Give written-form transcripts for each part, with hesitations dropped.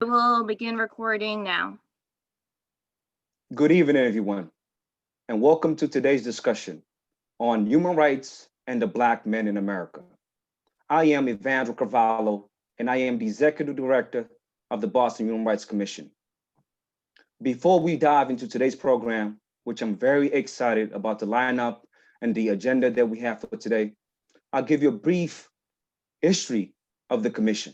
We'll begin recording now. Good evening, everyone, and welcome to today's discussion on human rights and the Black men in America. I am Evandro Carvalho, and I am the Executive Director of the Boston Human Rights Commission. Before we dive into today's program, which I'm very excited about the lineup and the agenda that we have for today, I'll give you a brief history of the Commission.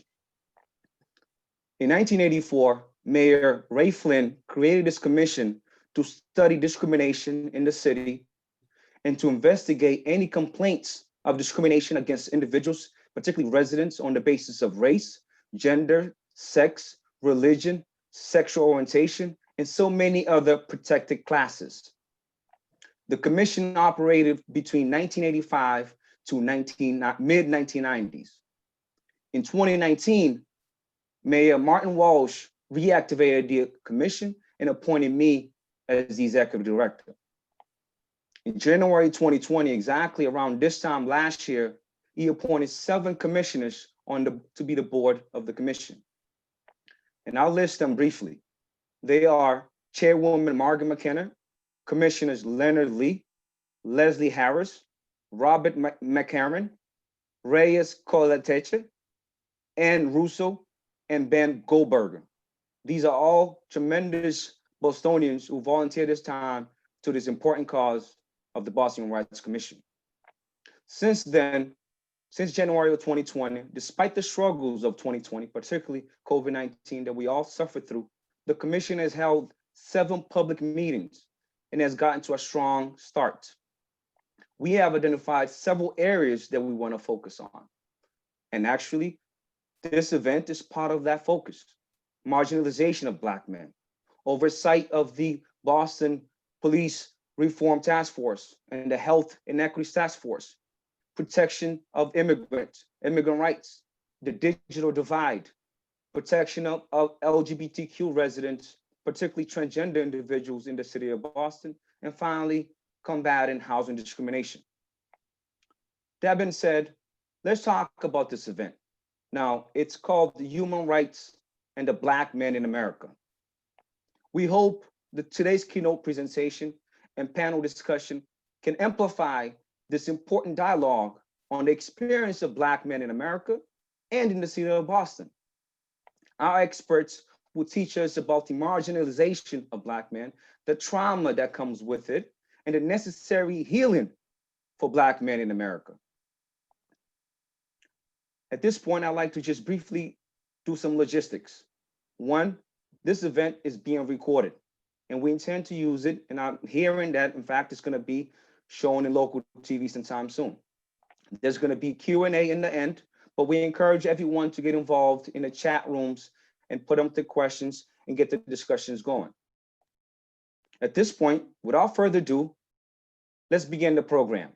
In 1984, Mayor Ray Flynn created this commission to study discrimination in the city and to investigate any complaints of discrimination against individuals, particularly residents, on the basis of race, gender, sex, religion, sexual orientation, and so many other protected classes. The commission operated between 1985 to mid 1990s. In 2019, Mayor Martin Walsh reactivated the commission and appointed me as the executive director. In January 2020, exactly around this time last year, he appointed 7 commissioners to be the board of the commission. And I'll list them briefly. They are Chairwoman Margaret Mckenna, Commissioners Leonard Lee, Leslie Harris, Robert McCarran, Reyes Coleteche, Ann Russo, and Ben Goldberger. These are all tremendous Bostonians who volunteered this time to this important cause of the Boston Human Rights Commission. Since then, since January of 2020, despite the struggles of 2020, particularly COVID-19 that we all suffered through, the commission has held 7 public meetings and has gotten to a strong start. We have identified several areas that we want to focus on. And actually, this event is part of that focus. Marginalization of Black men, oversight of the Boston Police Reform Task Force and the Health Inequities Task Force, protection of immigrant rights, the digital divide, protection of LGBTQ residents, particularly transgender individuals in the city of Boston, and finally, combating housing discrimination. That being said, let's talk about this event. Now, it's called the Human Rights and the Black Men in America. We hope that today's keynote presentation and panel discussion can amplify this important dialogue on the experience of Black men in America and in the city of Boston. Our experts will teach us about the marginalization of Black men, the trauma that comes with it, and the necessary healing for Black men in America. At this point, I'd like to just briefly do some logistics. One, this event is being recorded and we intend to use it. And I'm hearing that, in fact, it's going to be shown in local TV sometime soon. There's going to be Q&A in the end, but we encourage everyone to get involved in the chat rooms and put them the questions and get the discussions going. At this point, without further ado, let's begin the program.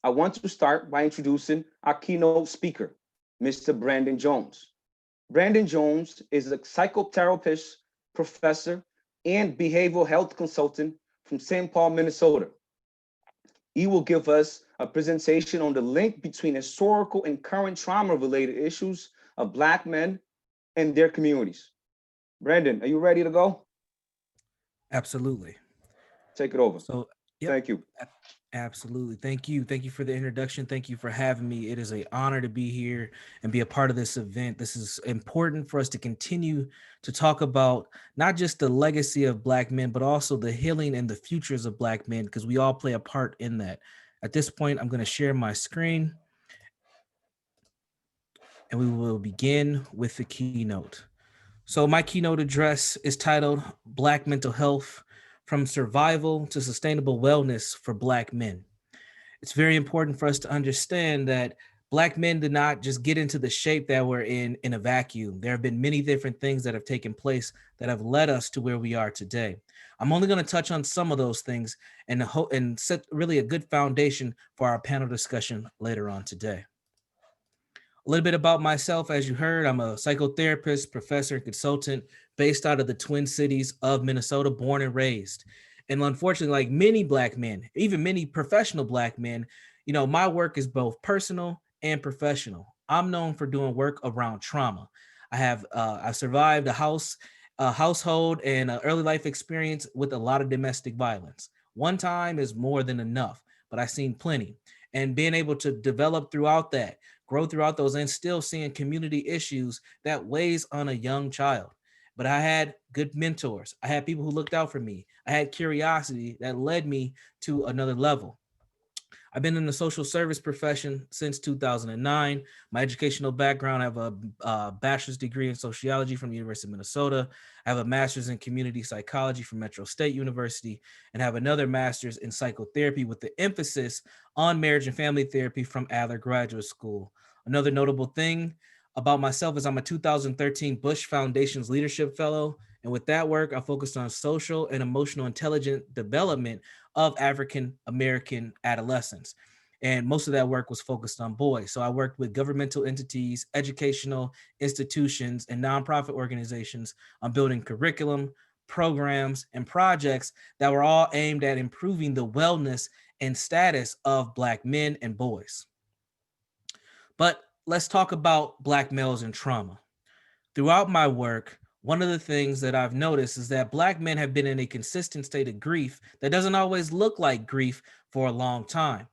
I want to start by introducing our keynote speaker, Mr. Brandon Jones. Brandon Jones is a psychotherapist, professor, and behavioral health consultant from St. Paul, Minnesota. He will give us a presentation on the link between historical and current trauma-related issues of Black men and their communities. Brandon, are you ready to go? Absolutely. Take it over. So, yep. Thank you. Absolutely. Thank you. Thank you for the introduction. Thank you for having me. It is an honor to be here and be a part of this event. This is important for us to continue to talk about not just the legacy of Black men, but also the healing and the futures of Black men, because we all play a part in that. At this point, I'm going to share my screen and we will begin with the keynote. So my keynote address is titled Black Mental Health: From Survival to Sustainable Wellness for Black Men. It's very important for us to understand that Black men did not just get into the shape that we're in a vacuum. There have been many different things that have taken place that have led us to where we are today. I'm only going to touch on some of those things and set really a good foundation for our panel discussion later on today. A little bit about myself. As you heard, I'm a psychotherapist, professor, and consultant based out of the Twin Cities of Minnesota, born and raised. And unfortunately, like many Black men, even many professional Black men, my work is both personal and professional. I'm known for doing work around trauma. I've survived a household and an early life experience with a lot of domestic violence. One time is more than enough, but I've seen plenty. And being able to develop throughout that, grow throughout those, and still seeing community issues that weighs on a young child. But I had good mentors. I had people who looked out for me. I had curiosity that led me to another level. I've been in the social service profession since 2009. My educational background, I have a bachelor's degree in sociology from the University of Minnesota. I have a master's in community psychology from Metro State University, and have another master's in psychotherapy with the emphasis on marriage and family therapy from Adler Graduate School. Another notable thing about myself is I'm a 2013 Bush Foundation's Leadership Fellow. And with that work, I focused on social and emotional intelligence development of African American adolescents. And most of that work was focused on boys. So I worked with governmental entities, educational institutions, and nonprofit organizations on building curriculum, programs, and projects that were all aimed at improving the wellness and status of Black men and boys. But let's talk about Black males and trauma. Throughout my work, one of the things that I've noticed is that Black men have been in a consistent state of grief that doesn't always look like grief for a long time.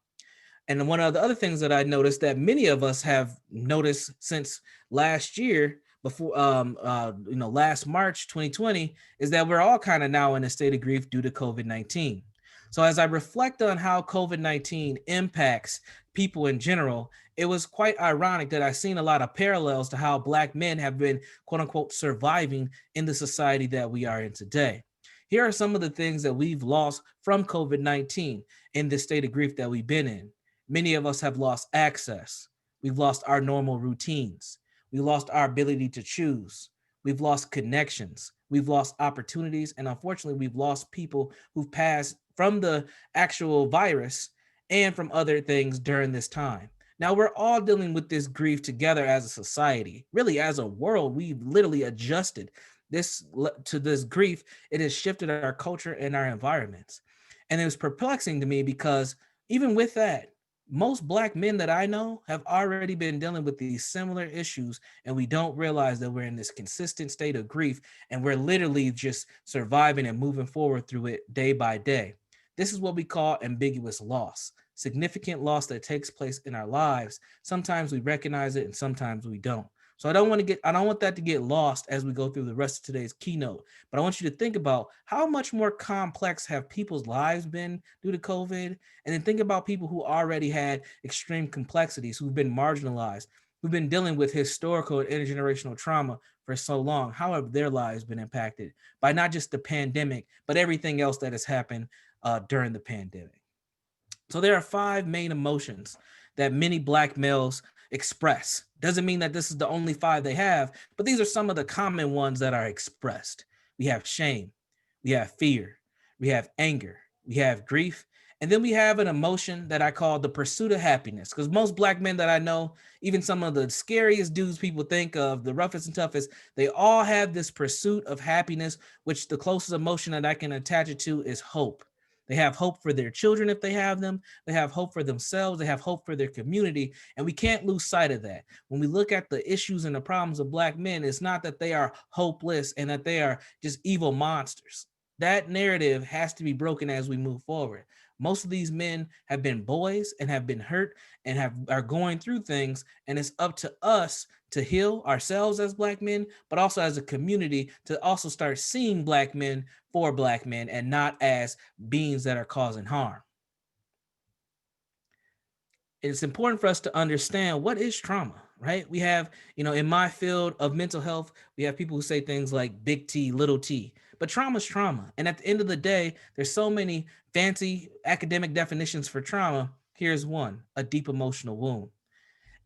And one of the other things that I noticed that many of us have noticed since last year, before last March 2020, is that we're all kind of now in a state of grief due to COVID-19. So as I reflect on how COVID-19 impacts people in general, it was quite ironic that I've seen a lot of parallels to how Black men have been, quote unquote, surviving in the society that we are in today. Here are some of the things that we've lost from COVID-19 in this state of grief that we've been in. Many of us have lost access. We've lost our normal routines. We lost our ability to choose. We've lost connections. We've lost opportunities. And unfortunately, we've lost people who've passed from the actual virus and from other things during this time. Now, we're all dealing with this grief together as a society. Really, as a world, we've literally adjusted to this grief. It has shifted our culture and our environments. And it was perplexing to me because even with that, most Black men that I know have already been dealing with these similar issues, and we don't realize that we're in this consistent state of grief, and we're literally just surviving and moving forward through it day by day. This is what we call ambiguous loss, significant loss that takes place in our lives. Sometimes we recognize it and sometimes we don't. So I don't want that to get lost as we go through the rest of today's keynote, but I want you to think about how much more complex have people's lives been due to COVID, and then think about people who already had extreme complexities, who've been marginalized, who've been dealing with historical and intergenerational trauma for so long. How have their lives been impacted by not just the pandemic, but everything else that has happened during the pandemic? So there are 5 main emotions that many Black males express. Doesn't mean that this is the only 5 they have, but these are some of the common ones that are expressed. We have shame, we have fear, we have anger, we have grief, and then we have an emotion that I call the pursuit of happiness. Because most Black men that I know, even some of the scariest dudes people think of, the roughest and toughest, they all have this pursuit of happiness, which the closest emotion that I can attach it to is hope. They have hope for their children if they have them. They have hope for themselves. They have hope for their community. And we can't lose sight of that. When we look at the issues and the problems of Black men, it's not that they are hopeless and that they are just evil monsters. That narrative has to be broken as we move forward. Most of these men have been boys and have been hurt and are going through things. And it's up to us to heal ourselves as Black men, but also as a community to also start seeing Black men for Black men and not as beings that are causing harm. It's important for us to understand what is trauma, right? We have, in my field of mental health, we have people who say things like big T, little t, but trauma is trauma. And at the end of the day, there's so many fancy academic definitions for trauma. Here's one: a deep emotional wound.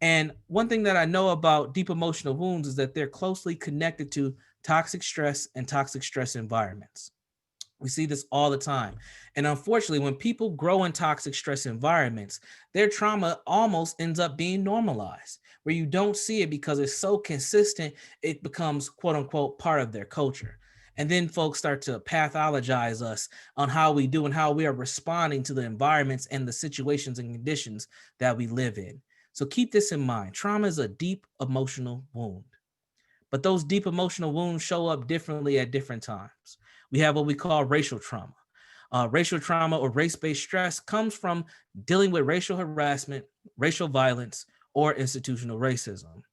And one thing that I know about deep emotional wounds is that they're closely connected to toxic stress and toxic stress environments. We see this all the time. And unfortunately, when people grow in toxic stress environments, their trauma almost ends up being normalized, where you don't see it because it's so consistent, it becomes, quote unquote, part of their culture. And then folks start to pathologize us on how we do and how we are responding to the environments and the situations and conditions that we live in. So keep this in mind. Trauma is a deep emotional wound. but those deep emotional wounds show up differently at different times. We have what we call racial trauma. Racial trauma or race-based stress comes from dealing with racial harassment, racial violence, or institutional racism.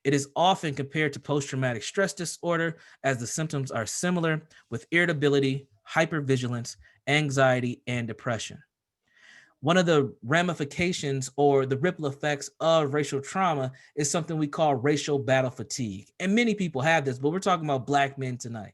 It is often compared to post-traumatic stress disorder as the symptoms are similar with irritability, hypervigilance, anxiety, and depression. One of the ramifications or the ripple effects of racial trauma is something we call racial battle fatigue. And many people have this, but we're talking about Black men tonight.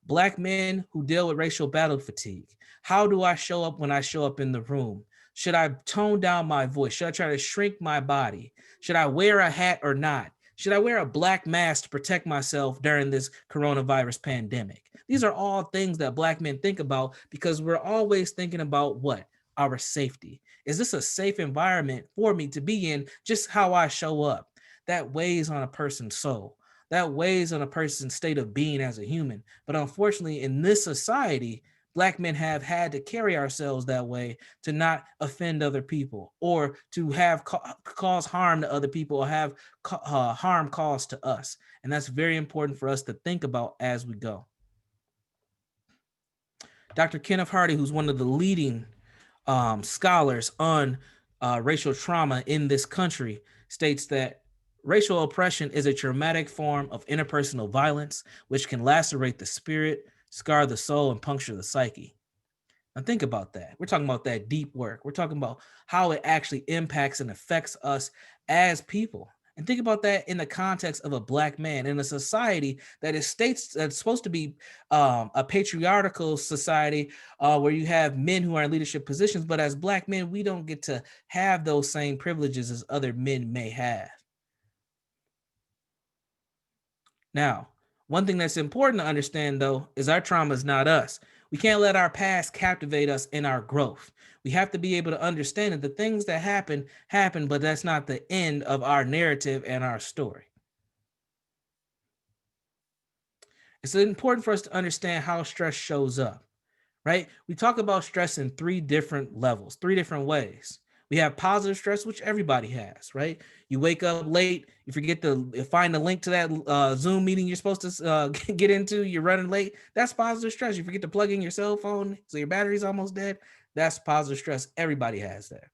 Black men who deal with racial battle fatigue. How do I show up when I show up in the room? Should I tone down my voice? Should I try to shrink my body? Should I wear a hat or not? Should I wear a black mask to protect myself during this coronavirus pandemic? These are all things that Black men think about because we're always thinking about what? Our safety. Is this a safe environment for me to be in? Just how I show up. That weighs on a person's soul. That weighs on a person's state of being as a human. But unfortunately, in this society, Black men have had to carry ourselves that way to not offend other people or to have cause harm to other people or have harm caused to us. And that's very important for us to think about as we go. Dr. Kenneth Hardy, who's one of the leading scholars on racial trauma in this country, states that racial oppression is a traumatic form of interpersonal violence, which can lacerate the spirit, scar the soul, and puncture the psyche. Now think about that. We're talking about that deep work. We're talking about how it actually impacts and affects us as people. And think about that in the context of a Black man in a society that is that's supposed to be a patriarchal society where you have men who are in leadership positions, but as Black men, we don't get to have those same privileges as other men may have. Now, one thing that's important to understand, though, is our trauma is not us. We can't let our past captivate us in our growth. We have to be able to understand that the things that happen, but that's not the end of our narrative and our story. It's important for us to understand how stress shows up, right? We talk about stress in three different levels, three different ways. We have positive stress, which everybody has, right? You wake up late, you forget to find the link to that Zoom meeting you're supposed to get into, you're running late. That's positive stress. You forget to plug in your cell phone, so your battery's almost dead. That's positive stress. Everybody has that.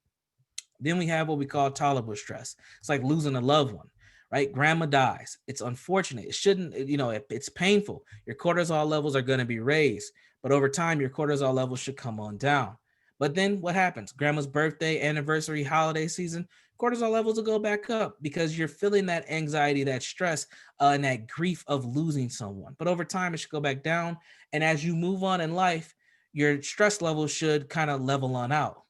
Then we have what we call tolerable stress. It's like losing a loved one, right? Grandma dies. It's unfortunate. It shouldn't, it's painful. Your cortisol levels are going to be raised, but over time, your cortisol levels should come on down. But then what happens? Grandma's birthday, anniversary, holiday season, cortisol levels will go back up because you're feeling that anxiety, that stress, and that grief of losing someone. But over time, it should go back down. And as you move on in life, your stress levels should kind of level on out.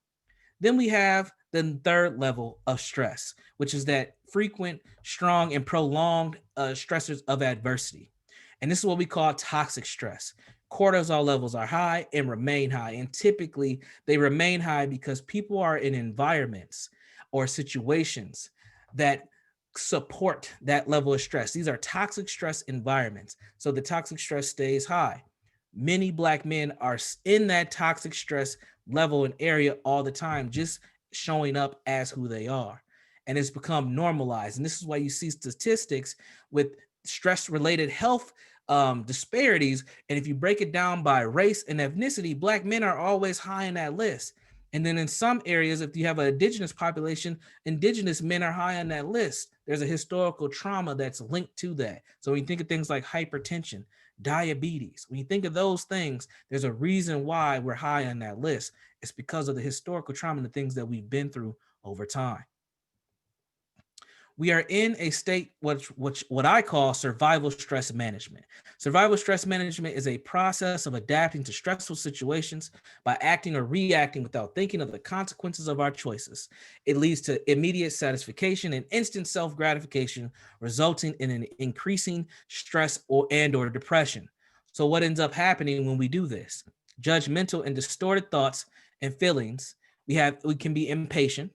Then we have the third level of stress, which is that frequent, strong, and prolonged stressors of adversity. And this is what we call toxic stress. Cortisol levels are high and remain high. And typically they remain high because people are in environments or situations that support that level of stress. These are toxic stress environments. So the toxic stress stays high. Many Black men are in that toxic stress level and area all the time, just showing up as who they are. And it's become normalized. And this is why you see statistics with stress-related health disparities. And if you break it down by race and ethnicity, Black men are always high in that list. And then in some areas, if you have an indigenous population, indigenous men are high on that list. There's a historical trauma that's linked to that. So when you think of things like hypertension, diabetes, when you think of those things, there's a reason why we're high on that list. It's because of the historical trauma and the things that we've been through over time. We are in a state what I call survival stress management. Survival stress management is a process of adapting to stressful situations by acting or reacting without thinking of the consequences of our choices. It leads to immediate satisfaction and instant self-gratification, resulting in an increasing stress or depression. So what ends up happening when we do this? Judgmental and distorted thoughts and feelings. We can be impatient.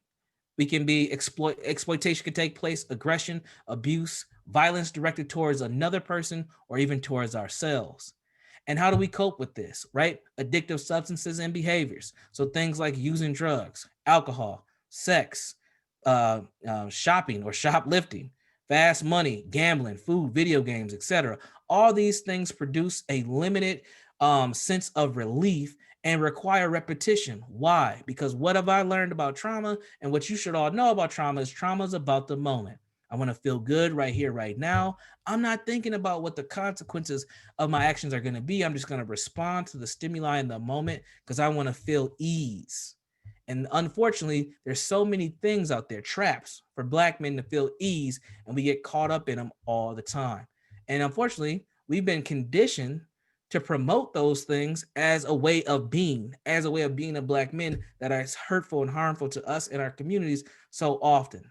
We can be exploitation can take place, aggression, abuse, violence directed towards another person or even towards ourselves. And how do we cope with this, right? Addictive substances and behaviors. So things like using drugs, alcohol, sex, shopping or shoplifting, Fast money, gambling, food, video games, etc. All these things produce a limited sense of relief and require repetition. Why? Because what have I learned about trauma, and what you should all know about trauma is about the moment. I want to feel good right here, right now. I'm not thinking about what the consequences of my actions are going to be. I'm just going to respond to the stimuli in the moment because I want to feel ease. And unfortunately, there's so many things out there, traps for Black men to feel ease, and we get caught up in them all the time. And unfortunately, we've been conditioned to promote those things as a way of being, a Black men that is hurtful and harmful to us and our communities so often.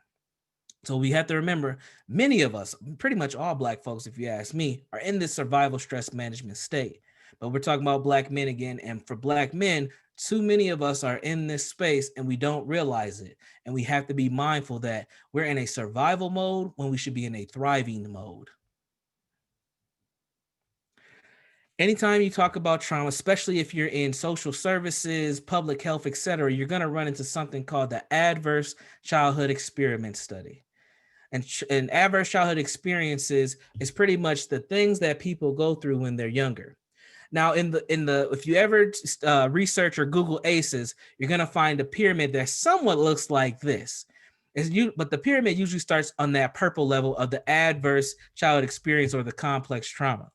So we have to remember, many of us, pretty much all Black folks, if you ask me, are in this survival stress management state. But we're talking about Black men again. And for Black men, too many of us are in this space and we don't realize it. And we have to be mindful that we're in a survival mode when we should be in a thriving mode. Anytime you talk about trauma, especially if you're in social services, public health, etc., you're going to run into something called the Adverse Childhood Experiment Study. And adverse childhood experiences is pretty much the things that people go through when they're younger. Now, if you ever research or Google ACEs, you're gonna find a pyramid that somewhat looks like this. But the pyramid usually starts on that purple level of the adverse childhood experience or the complex trauma.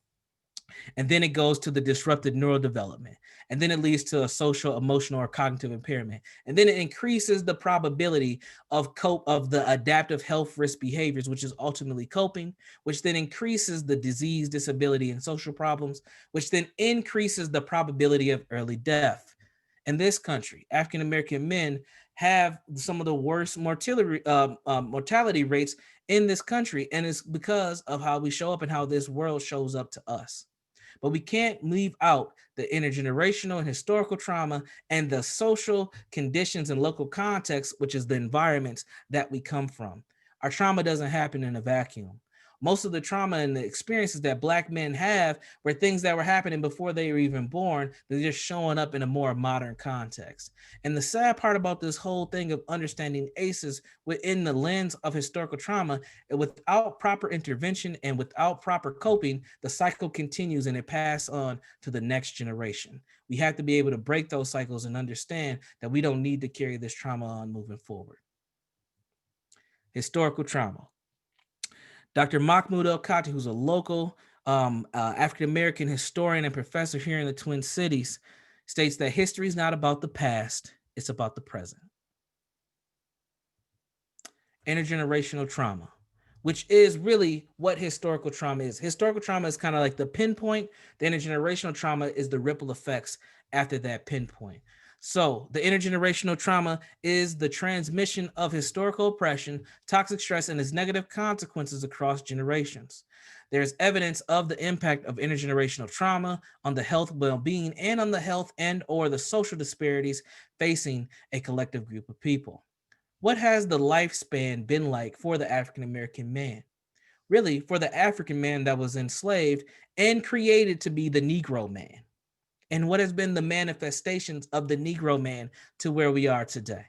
And then it goes to the disrupted neurodevelopment. And then it leads to a social, emotional, or cognitive impairment. And then it increases the probability of the adaptive health risk behaviors, which is ultimately coping, which then increases the disease, disability, and social problems, which then increases the probability of early death. In this country, African-American men have some of the worst mortality rates in this country. And it's because of how we show up and how this world shows up to us. But we can't leave out the intergenerational and historical trauma and the social conditions and local context, which is the environments that we come from. Our trauma doesn't happen in a vacuum. Most of the trauma and the experiences that Black men have were things that were happening before they were even born. They're just showing up in a more modern context. And the sad part about this whole thing of understanding ACEs within the lens of historical trauma, without proper intervention and without proper coping, the cycle continues and it passes on to the next generation. We have to be able to break those cycles and understand that we don't need to carry this trauma on moving forward. Historical trauma. Dr. Mahmoud El-Kati, who's a local African-American historian and professor here in the Twin Cities, states that history is not about the past, it's about the present. Intergenerational trauma, which is really what historical trauma is. Historical trauma is kind of like the pinpoint. The intergenerational trauma is the ripple effects after that pinpoint. So the intergenerational trauma is the transmission of historical oppression, toxic stress, and its negative consequences across generations. There's evidence of the impact of intergenerational trauma on the health, well-being, and on the health and or the social disparities facing a collective group of people. What has the lifespan been like for the African-American man? Really, for the African man that was enslaved and created to be the Negro man. And what has been the manifestations of the Negro man to where we are today?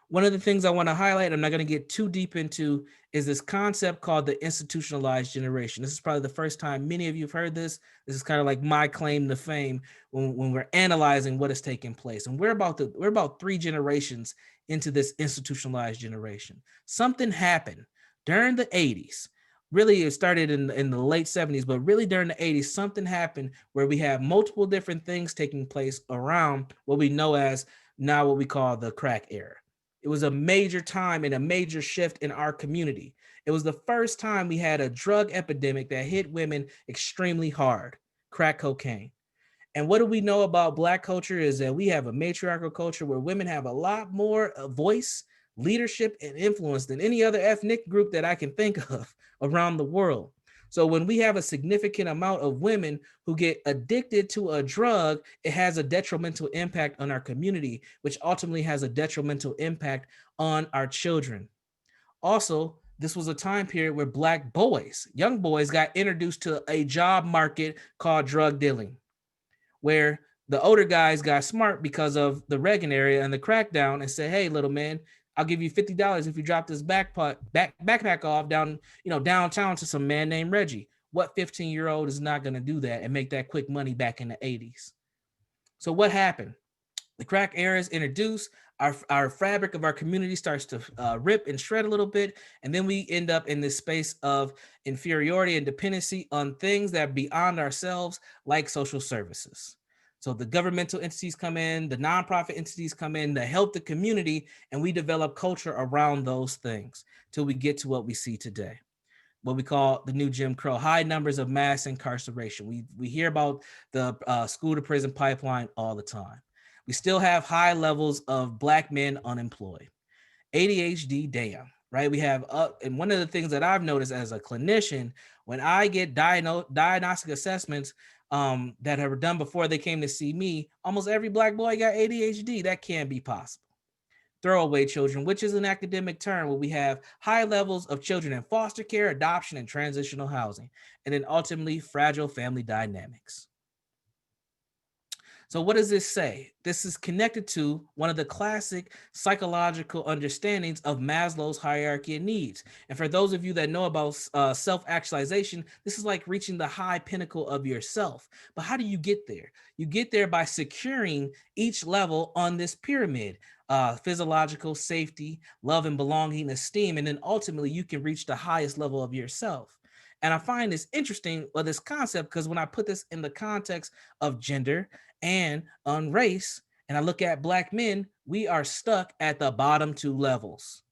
One of the things I want to highlight, I'm not going to get too deep into, is this concept called the institutionalized generation. This is probably the first time many of you have heard this. This is kind of like my claim to fame when we're analyzing what is taking place. And we're about 3 generations into this institutionalized generation. Something happened during the 80s. Really, it started in the late 70s, but really during the 80s, something happened where we have multiple different things taking place around what we know as now what we call the crack era. It was a major time and a major shift in our community. It was the first time we had a drug epidemic that hit women extremely hard, crack cocaine. And what do we know about Black culture is that we have a matriarchal culture where women have a lot more voice, leadership, and influence than any other ethnic group that I can think of around the world. So when we have a significant amount of women who get addicted to a drug, it has a detrimental impact on our community, which ultimately has a detrimental impact on our children. Also, this was a time period where Black boys, young boys, got introduced to a job market called drug dealing, where the older guys got smart because of the Reagan era and the crackdown and said, hey, little man, I'll give you $50 if you drop this backpack off downtown to some man named Reggie. What 15-year-old is not going to do that and make that quick money back in the 80s? So what happened? The crack era is introduced. Our fabric of our community starts to rip and shred a little bit. And then we end up in this space of inferiority and dependency on things that are beyond ourselves, like social services. So the governmental entities come in, the nonprofit entities come in to help the community, and we develop culture around those things till we get to what we see today, what we call the new Jim Crow, high numbers of mass incarceration. We hear about the school to prison pipeline all the time. We still have high levels of Black men unemployed. ADHD, damn, right? We have, and one of the things that I've noticed as a clinician, when I get diagnostic assessments that were done before they came to see me, almost every Black boy got ADHD. That can't be possible. Throwaway children, which is an academic term where we have high levels of children in foster care, adoption, and transitional housing, and then ultimately fragile family dynamics. So what does this say? This is connected to one of the classic psychological understandings of Maslow's hierarchy of needs. And for those of you that know about self-actualization, this is like reaching the high pinnacle of yourself. But how do you get there? You get there by securing each level on this pyramid. Physiological safety, love and belonging, esteem, and then ultimately you can reach the highest level of yourself. And I find this interesting, this concept, because when I put this in the context of gender and on race, and I look at Black men, we are stuck at the bottom two levels.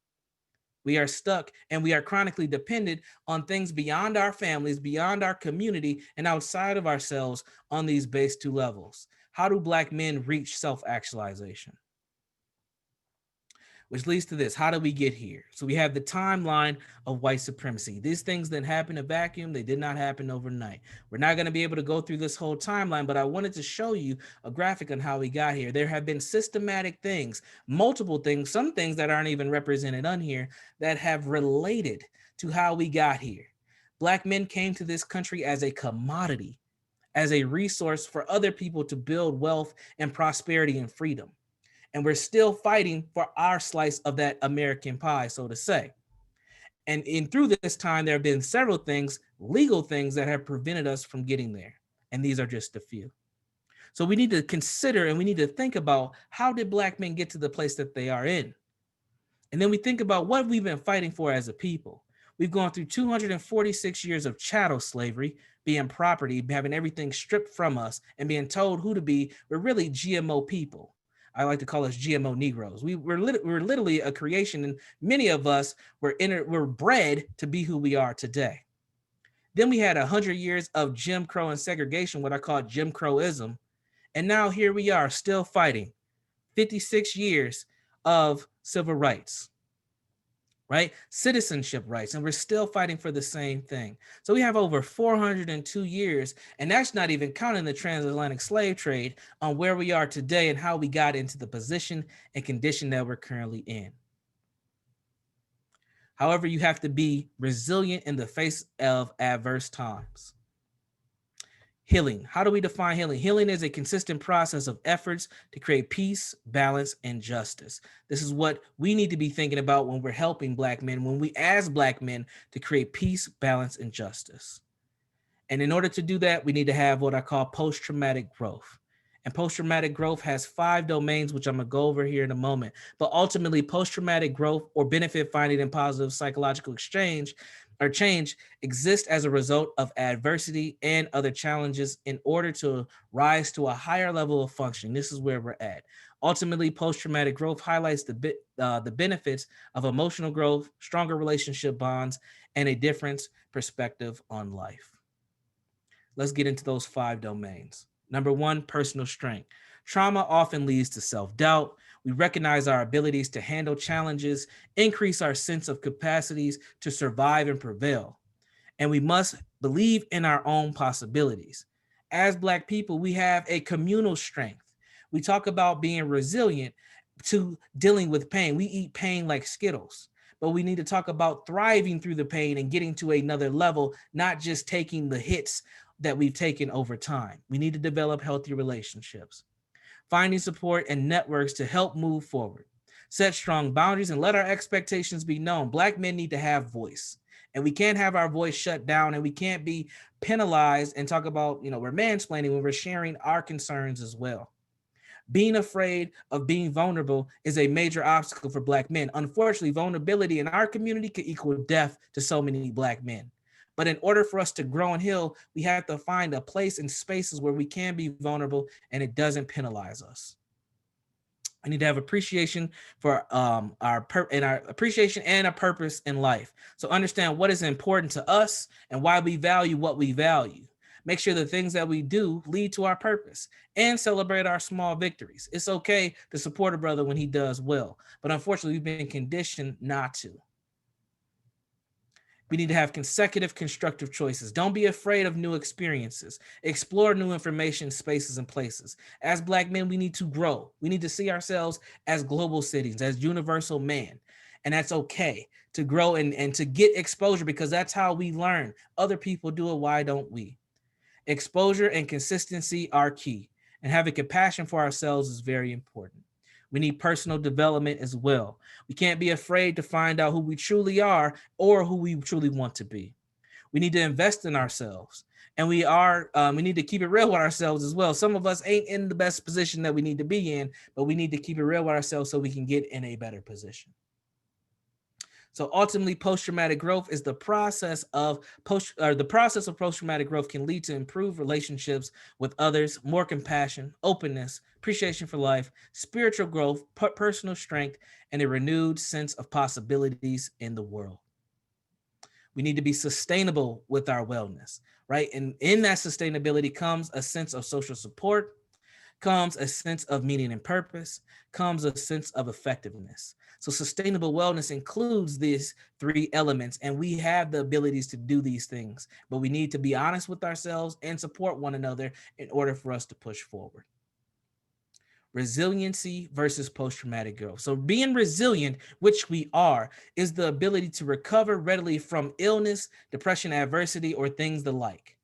We are stuck and we are chronically dependent on things beyond our families, beyond our community, and outside of ourselves on these base two levels. How do Black men reach self-actualization? Which leads to this, how do we get here? So we have the timeline of white supremacy. These things didn't happen in a vacuum. They did not happen overnight. We're not going to be able to go through this whole timeline, but I wanted to show you a graphic on how we got here. There have been systematic things, multiple things, some things that aren't even represented on here that have related to how we got here. Black men came to this country as a commodity, as a resource for other people to build wealth and prosperity and freedom. And we're still fighting for our slice of that American pie, so to say. And through this time, there have been several things, legal things that have prevented us from getting there. And these are just a few. So we need to consider and we need to think about, how did Black men get to the place that they are in? And then we think about what we've been fighting for as a people. We've gone through 246 years of chattel slavery, being property, having everything stripped from us and being told who to be. We're really GMO people. I like to call us GMO Negroes. We're literally a creation, and many of us were bred to be who we are today. Then we had 100 years of Jim Crow and segregation, what I call Jim Crowism. And now here we are still fighting 56 years of civil rights, right? Citizenship rights, and we're still fighting for the same thing. So we have over 402 years, and that's not even counting the transatlantic slave trade on where we are today and how we got into the position and condition that we're currently in. However, you have to be resilient in the face of adverse times. Healing. How do we define healing? Healing is a consistent process of efforts to create peace, balance, and justice. This is what we need to be thinking about when we're helping Black men, when we ask Black men to create peace, balance, and justice. And in order to do that, we need to have what I call post-traumatic growth. And post-traumatic growth has 5 domains, which I'm gonna go over here in a moment. But ultimately, post-traumatic growth or benefit finding and positive psychological exchange or change exist as a result of adversity and other challenges in order to rise to a higher level of functioning. This is where we're at. Ultimately, post-traumatic growth highlights the benefits of emotional growth, stronger relationship bonds, and a different perspective on life. Let's get into those 5 domains. Number 1, personal strength. Trauma often leads to self-doubt. We recognize our abilities to handle challenges, increase our sense of capacities to survive and prevail. And we must believe in our own possibilities. As Black people, we have a communal strength. We talk about being resilient to dealing with pain. We eat pain like Skittles, but we need to talk about thriving through the pain and getting to another level, not just taking the hits that we've taken over time. We need to develop healthy relationships, finding support and networks to help move forward. set strong boundaries, and let our expectations be known. Black men need to have voice, and we can't have our voice shut down, and we can't be penalized and talk about, we're mansplaining when we're sharing our concerns as well. Being afraid of being vulnerable is a major obstacle for Black men. Unfortunately, vulnerability in our community could equal death to so many Black men. But in order for us to grow and heal, we have to find a place and spaces where we can be vulnerable and it doesn't penalize us. I need to have appreciation for our appreciation and a purpose in life. So understand what is important to us and why we value what we value. Make sure the things that we do lead to our purpose and celebrate our small victories. It's okay to support a brother when he does well, but unfortunately, we've been conditioned not to. We need to have consecutive constructive choices. Don't be afraid of new experiences. Explore new information, spaces, and places. As Black men, we need to grow. We need to see ourselves as global citizens, as universal man. And that's okay to grow and to get exposure, because that's how we learn. Other people do it, why don't we? Exposure and consistency are key. And having compassion for ourselves is very important. We need personal development as well. We can't be afraid to find out who we truly are or who we truly want to be. We need to invest in ourselves, and we need to keep it real with ourselves as well. Some of us ain't in the best position that we need to be in, but we need to keep it real with ourselves so we can get in a better position. So ultimately, post-traumatic growth is the process of post-traumatic growth can lead to improved relationships with others, more compassion, openness, appreciation for life, spiritual growth, personal strength, and a renewed sense of possibilities in the world. We need to be sustainable with our wellness, right? And in that sustainability comes a sense of social support, comes a sense of meaning and purpose, comes a sense of effectiveness. So sustainable wellness includes these three elements, and we have the abilities to do these things, but we need to be honest with ourselves and support one another in order for us to push forward. Resiliency versus post-traumatic growth. So being resilient, which we are, is the ability to recover readily from illness, depression, adversity, or things the like.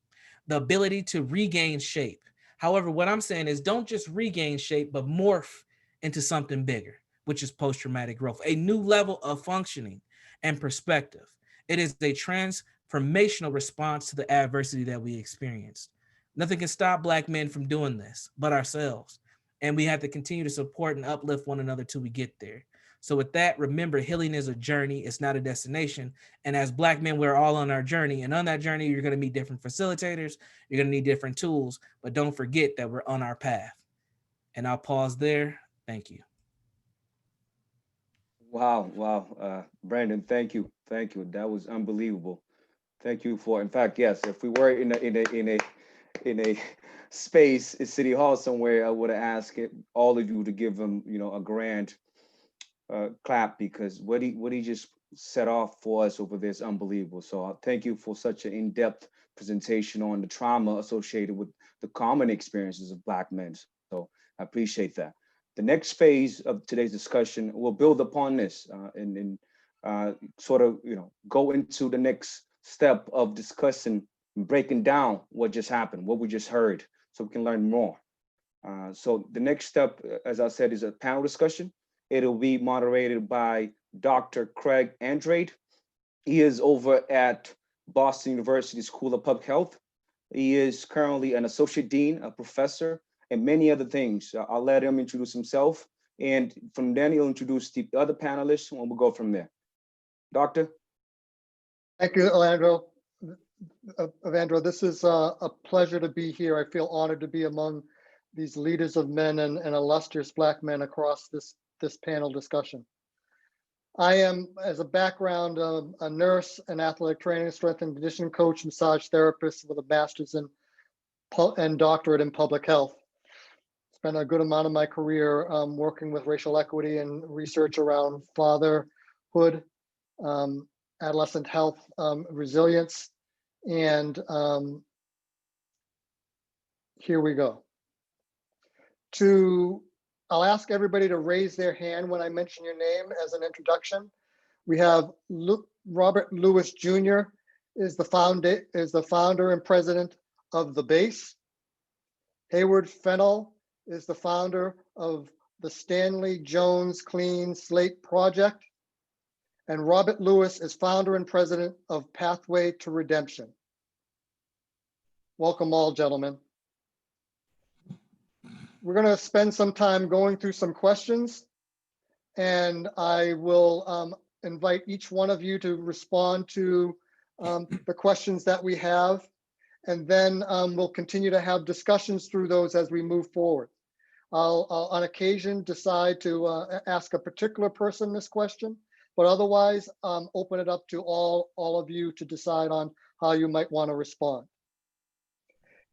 The ability to regain shape. However, what I'm saying is don't just regain shape, but morph into something bigger, which is post-traumatic growth, a new level of functioning and perspective. It is a transformational response to the adversity that we experienced. Nothing can stop Black men from doing this but ourselves. And we have to continue to support and uplift one another till we get there. So with that, remember, healing is a journey. It's not a destination. And as Black men, we're all on our journey. And on that journey, you're going to meet different facilitators. You're going to need different tools. But don't forget that we're on our path. And I'll pause there. Thank you. Wow. Brandon, thank you. That was unbelievable. Thank you for, in fact, yes, if we were in a space at City Hall somewhere, I would have asked all of you to give him, a grand clap, because what he just set off for us over there is unbelievable. So thank you for such an in-depth presentation on the trauma associated with the common experiences of Black men. So I appreciate that. The next phase of today's discussion will build upon this and sort of, go into the next step of discussing and breaking down what just happened, what we just heard, so we can learn more. So the next step, as I said, is a panel discussion. It'll be moderated by Dr. Craig Andrade. He is over at Boston University School of Public Health. He is currently an associate dean, a professor, and many other things. I'll let him introduce himself, and from then he'll introduce the other panelists, and we'll go from there. Doctor? Thank you, Evandro. This is a pleasure to be here. I feel honored to be among these leaders of men and illustrious Black men across this panel discussion. I am, as a background, a nurse, an athletic trainer, strength and conditioning coach, massage therapist with a master's and doctorate in public health. Spent a good amount of my career working with racial equity and research around fatherhood, adolescent health, resilience, and here we go. I'll ask everybody to raise their hand when I mention your name as an introduction. We have Robert Lewis Jr. is the founder and president of The Base. Hayward Fennell is the founder of the Stanley Jones Clean Slate Project, and Robert Lewis is founder and president of Pathway to Redemption. Welcome all, gentlemen. We're going to spend some time going through some questions, and I will invite each one of you to respond to the questions that we have, and then we'll continue to have discussions through those as we move forward. I'll on occasion decide to ask a particular person this question, but otherwise open it up to all of you to decide on how you might want to respond.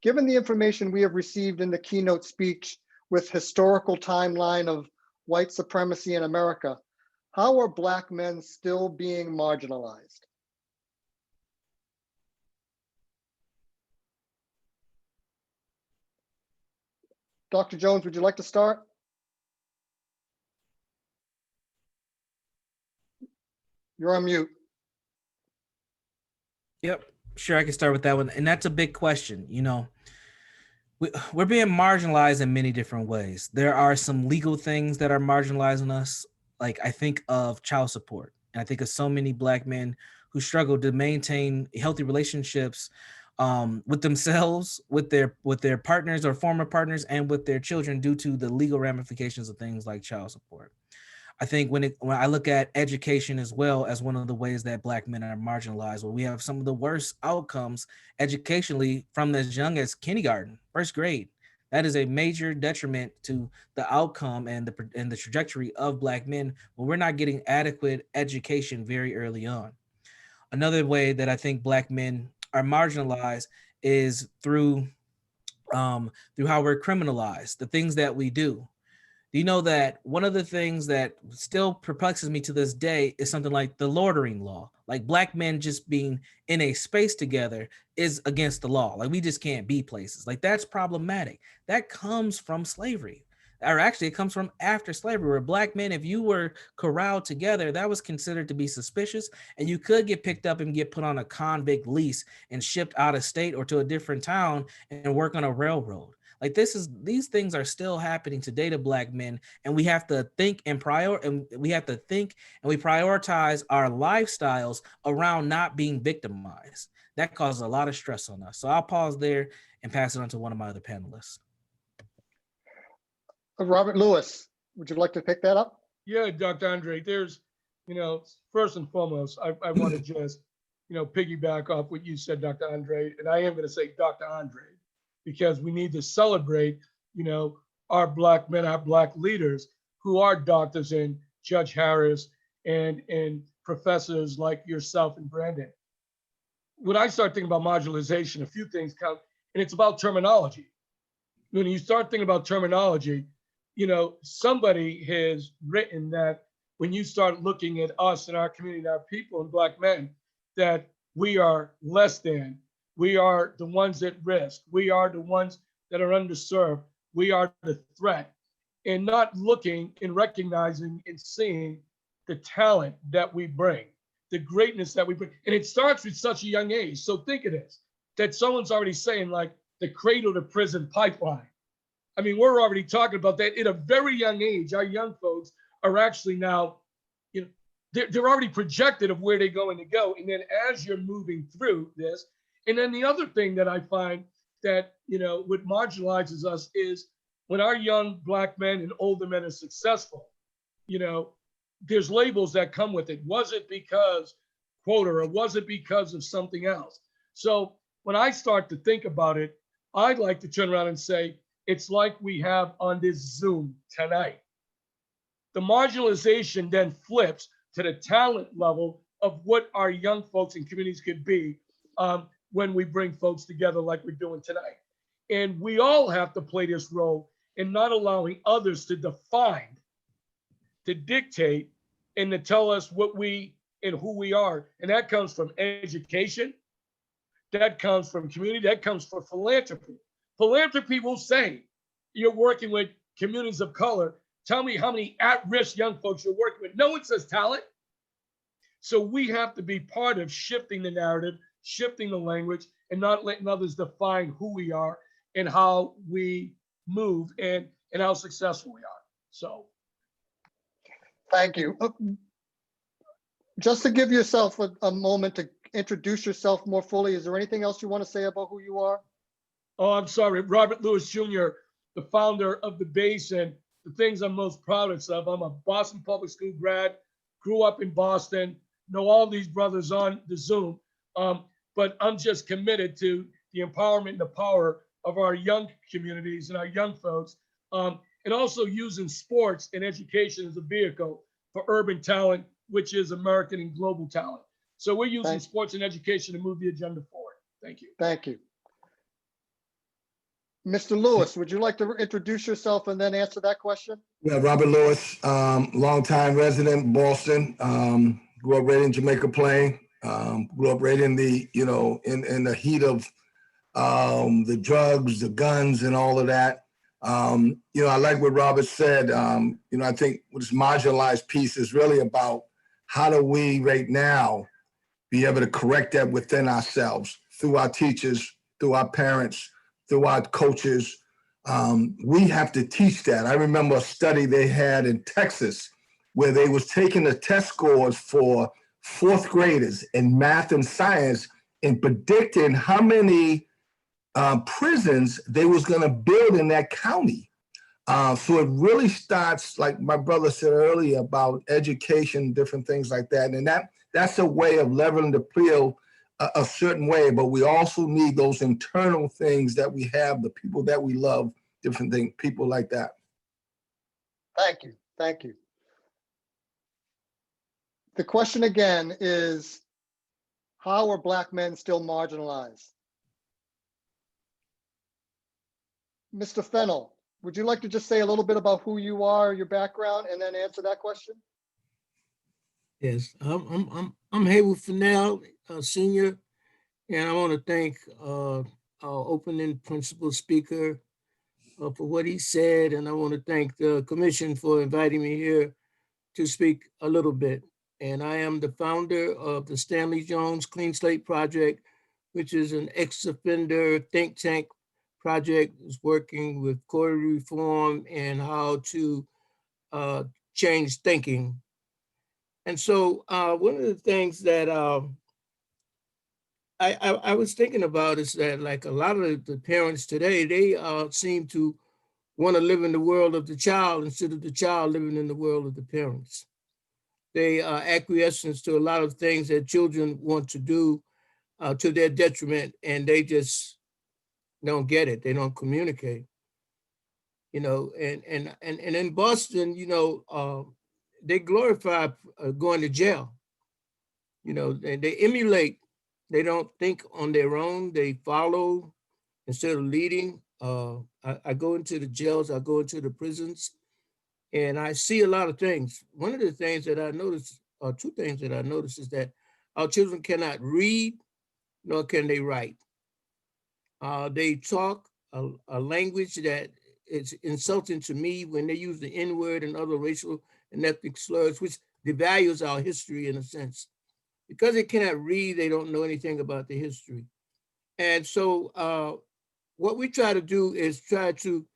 Given the information we have received in the keynote speech with historical timeline of white supremacy in America, how are Black men still being marginalized? Dr. Jones, would you like to start? You're on mute. Yep, sure, I can start with that one. And that's a big question. You know, we're being marginalized in many different ways. There are some legal things that are marginalizing us. Like I think of child support, and I think of so many Black men who struggle to maintain healthy relationships with themselves, with their partners or former partners, and with their children due to the legal ramifications of things like child support. I think when I look at education as well as one of the ways that Black men are marginalized, where we have some of the worst outcomes educationally from as young as kindergarten, first grade. That is a major detriment to the outcome and the trajectory of Black men when we're not getting adequate education very early on. Another way that I think Black men are marginalized is through how we're criminalized, the things that we do. Do you know that one of the things that still perplexes me to this day is something like the loitering law? Like Black men just being in a space together is against the law. Like we just can't be places. Like that's problematic. That comes from slavery. Or actually it comes from after slavery, where Black men, if you were corralled together, that was considered to be suspicious, and you could get picked up and get put on a convict lease and shipped out of state or to a different town and work on a railroad. Like these things are still happening today to Black men, and we have to think and we prioritize our lifestyles around not being victimized. That causes a lot of stress on us. So I'll pause there and pass it on to one of my other panelists. Robert Lewis, would you like to pick that up? Yeah, Dr. Andre, there's, first and foremost, I want to just, piggyback off what you said, Dr. Andre, and I am going to say Dr. Andre, because we need to celebrate, our Black men, our Black leaders who are doctors and Judge Harris and professors like yourself and Brandon. When I start thinking about marginalization, a few things come, and it's about terminology. When you start thinking about terminology, somebody has written that when you start looking at us and our community, our people and Black men, that we are less than, we are the ones at risk, we are the ones that are underserved, we are the threat, and not looking and recognizing and seeing the talent that we bring, the greatness that we bring. And it starts with such a young age. So think of this, that someone's already saying like the cradle to prison pipeline. I mean, we're already talking about that at a very young age. Our young folks are actually now, they're already projected of where they're going to go. And then as you're moving through this, and then the other thing that I find that, what marginalizes us is when our young Black men and older men are successful, there's labels that come with it. Was it because quota, or was it because of something else? So when I start to think about it, I'd like to turn around and say, it's like we have on this Zoom tonight. The marginalization then flips to the talent level of what our young folks and communities could be when we bring folks together like we're doing tonight. And we all have to play this role in not allowing others to define, to dictate, and to tell us what we and who we are. And that comes from education, that comes from community, that comes from philanthropy. Philanthropy will say, you're working with communities of color. Tell me how many at-risk young folks you're working with. No one says talent. So we have to be part of shifting the narrative, shifting the language, and not letting others define who we are and how we move and how successful we are. So. Thank you. Just to give yourself a moment to introduce yourself more fully, is there anything else you want to say about who you are? Oh, I'm sorry, Robert Lewis Jr., the founder of the base, and the things I'm most proudest of. I'm a Boston Public School grad, grew up in Boston, know all these brothers on the Zoom, but I'm just committed to the empowerment and the power of our young communities and our young folks, and also using sports and education as a vehicle for urban talent, which is American and global talent. So we're using sports and education to move the agenda forward. Thank you. Thank you. Mr. Lewis, would you like to introduce yourself and then answer that question? Yeah, Robert Lewis, longtime resident, Boston. Grew up right in Jamaica Plain. Grew up right in the, in the heat of the drugs, the guns, and all of that. I like what Robert said. I think this marginalized piece is really about how do we right now be able to correct that within ourselves through our teachers, through our parents, through our coaches. We have to teach that. I remember a study they had in Texas where they was taking the test scores for fourth graders in math and science and predicting how many prisons they was going to build in that county. So it really starts, like my brother said earlier, about education, different things like that. And that's a way of leveling the field a certain way, but we also need those internal things that we have, the people that we love, different things, people like that. Thank you. Thank you. The question again is, how are Black men still marginalized? Mr. Fennell, would you like to just say a little bit about who you are, your background, and then answer that question? Yes, I'm Haywood Fennell, Senior, and I want to thank our opening principal speaker for what he said, and I want to thank the commission for inviting me here to speak a little bit. And I am the founder of the Stanley Jones Clean Slate Project, which is an ex-offender think tank project is working with court reform and how to change thinking. And so one of the things that I was thinking about is that, like, a lot of the parents today, they seem to want to live in the world of the child instead of the child living in the world of the parents. They acquiescence to a lot of things that children want to do to their detriment, and they just don't get it. They don't communicate. And in Boston, they glorify going to jail. They emulate. They don't think on their own. They follow instead of leading. I go into the jails. I go into the prisons, and I see a lot of things. One of the things that I noticed, or two things that I noticed, is that our children cannot read, nor can they write. They talk a language that is insulting to me when they use the N-word and other racial and ethnic slurs, which devalues our history in a sense. Because they cannot read, they don't know anything about the history. And so what we try to do is try to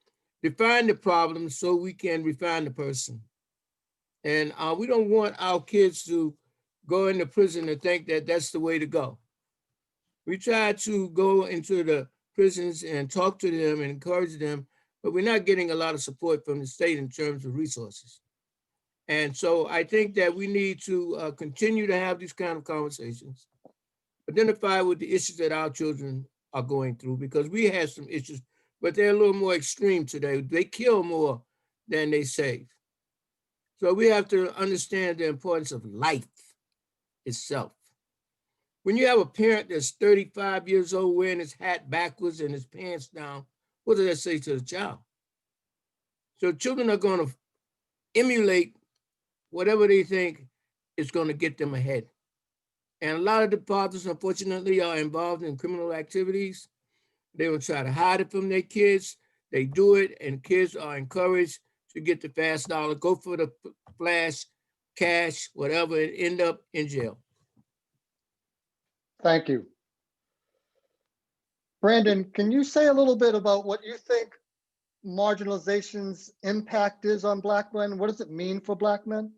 define the problem so we can refine the person. And we don't want our kids to go into prison and think that that's the way to go. We try to go into the prisons and talk to them and encourage them, but we're not getting a lot of support from the state in terms of resources. And so I think that we need to continue to have these kind of conversations, identify with the issues that our children are going through, because we have some issues, but they're a little more extreme today. They kill more than they save. So we have to understand the importance of life itself. When you have a parent that's 35 years old wearing his hat backwards and his pants down, what does that say to the child? So children are going to emulate whatever they think is going to get them ahead. And a lot of the fathers, unfortunately, are involved in criminal activities. They will try to hide it from their kids. They do it, and kids are encouraged to get the fast dollar, go for the flash, cash, whatever, and end up in jail. Thank you. Brandon, can you say a little bit about what you think marginalization's impact is on Black men? What does it mean for Black men?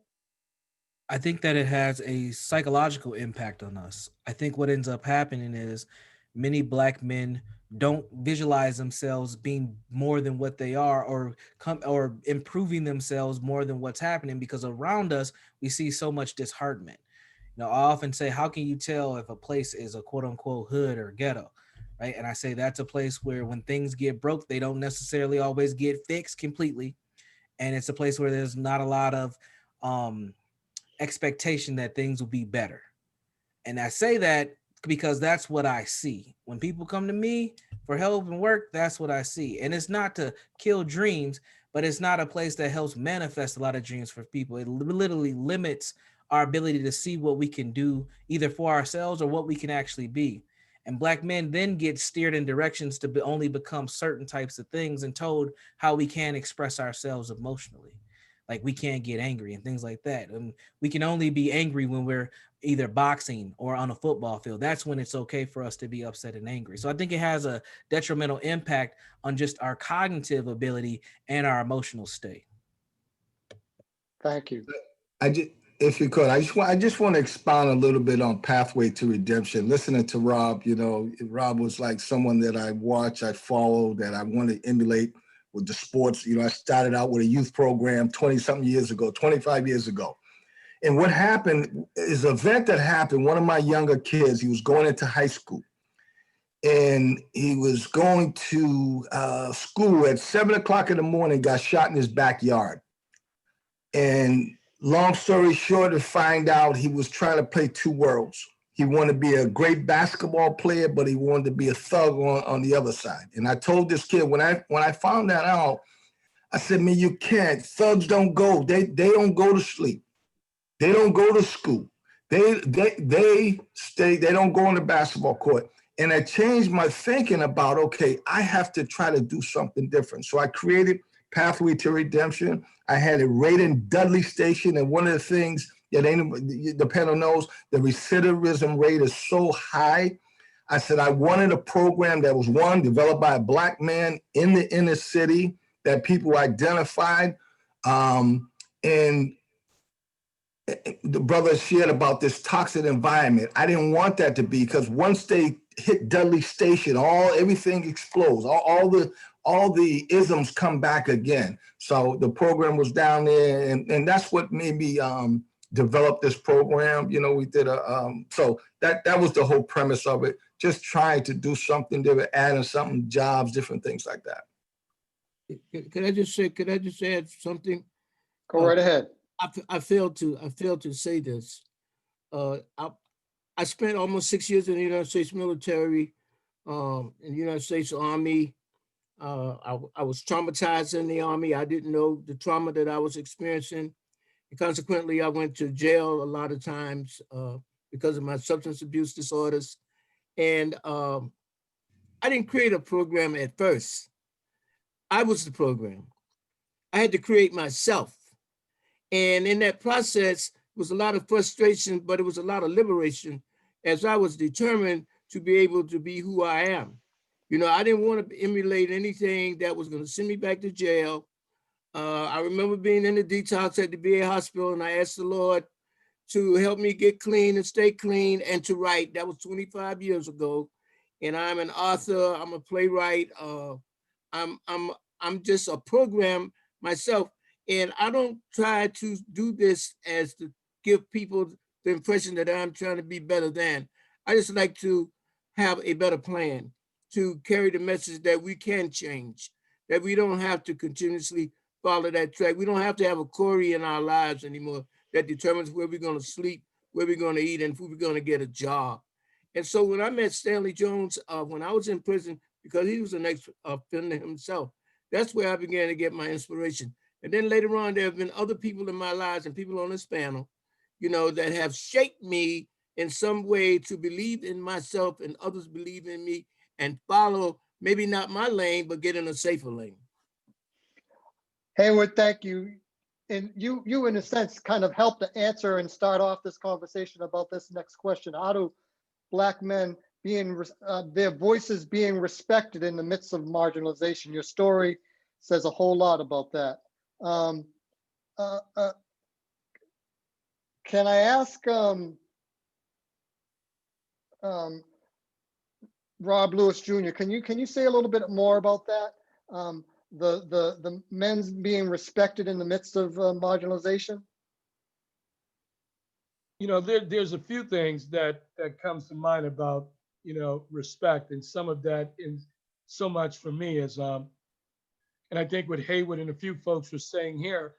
I think that it has a psychological impact on us. I think what ends up happening is many Black men don't visualize themselves being more than what they are, or improving themselves more than what's happening, because around us we see so much disheartenment. You know, I often say, how can you tell if a place is a quote unquote hood or ghetto? Right. And I say that's a place where when things get broke, they don't necessarily always get fixed completely. And it's a place where there's not a lot of expectation that things will be better. And I say that because that's what I see. When people come to me for help and work, that's what I see. And it's not to kill dreams, but it's not a place that helps manifest a lot of dreams for people. It literally limits our ability to see what we can do either for ourselves or what we can actually be. And Black men then get steered in directions to only become certain types of things and told how we can express ourselves emotionally. Like we can't get angry and things like that. And we can only be angry when we're either boxing or on a football field. That's when it's okay for us to be upset and angry. So I think it has a detrimental impact on just our cognitive ability and our emotional state. Thank you. If you could, I just want to expound a little bit on Pathway to Redemption. Listening to Rob, you know, Rob was like someone that I watch, I follow, that I want to emulate with the sports. You know, I started out with a youth program 20-something years ago, 25 years ago. And what happened is an event that happened. One of my younger kids, he was going into high school, and he was going to school at 7 o'clock in the morning, got shot in his backyard. And long story short, to find out he was trying to play two worlds. He wanted to be a great basketball player, but he wanted to be a thug on the other side. And I told this kid, when I found that out, I said, man, you can't. Thugs don't go. They don't go to sleep. They don't go to school. They stay, they don't go on the basketball court. And I changed my thinking about, okay, I have to try to do something different. So I created Pathway to Redemption. I had it right in Dudley Station. And one of the things that the panel knows, the recidivism rate is so high. I said, I wanted a program that was, one, developed by a Black man in the inner city that people identified. And the brother shared about this toxic environment. I didn't want that to be, because once they hit Dudley Station, everything explodes. All the isms come back again. So the program was down there, and that's what made me develop this program. You know, we did so that was the whole premise of it. Just trying to do something. They were adding something, jobs, different things like that. Could I just add something? Go right ahead. I failed to say this. I spent almost 6 years in the United States military, in the United States Army. I was traumatized in the Army. I didn't know the trauma that I was experiencing. And consequently, I went to jail a lot of times because of my substance abuse disorders. And I didn't create a program at first. I was the program. I had to create myself. And in that process, it was a lot of frustration, but it was a lot of liberation, as I was determined to be able to be who I am. You know, I didn't want to emulate anything that was going to send me back to jail. I remember being in the detox at the VA hospital, and I asked the Lord to help me get clean and stay clean and to write. That was 25 years ago. And I'm an author, I'm a playwright. I'm just a program myself. And I don't try to do this as to give people the impression that I'm trying to be better than. I just like to have a better plan to carry the message that we can change, that we don't have to continuously follow that track. We don't have to have a Corey in our lives anymore that determines where we're going to sleep, where we're going to eat, and if we're going to get a job. And so when I met Stanley Jones, when I was in prison, because he was an ex-offender himself, that's where I began to get my inspiration. And then later on, there have been other people in my lives and people on this panel, you know, that have shaped me in some way to believe in myself and others believe in me and follow, maybe not my lane, but get in a safer lane. Hayward, thank you. And you in a sense kind of helped to answer and start off this conversation about this next question. How do Black men their voices being respected in the midst of marginalization? Your story says a whole lot about that. Can I ask Rob Lewis Jr., can you say a little bit more about that? The men's being respected in the midst of marginalization? You know, there's a few things that comes to mind about, you know, respect, and some of that is so much for me is, and I think what Haywood and a few folks were saying here,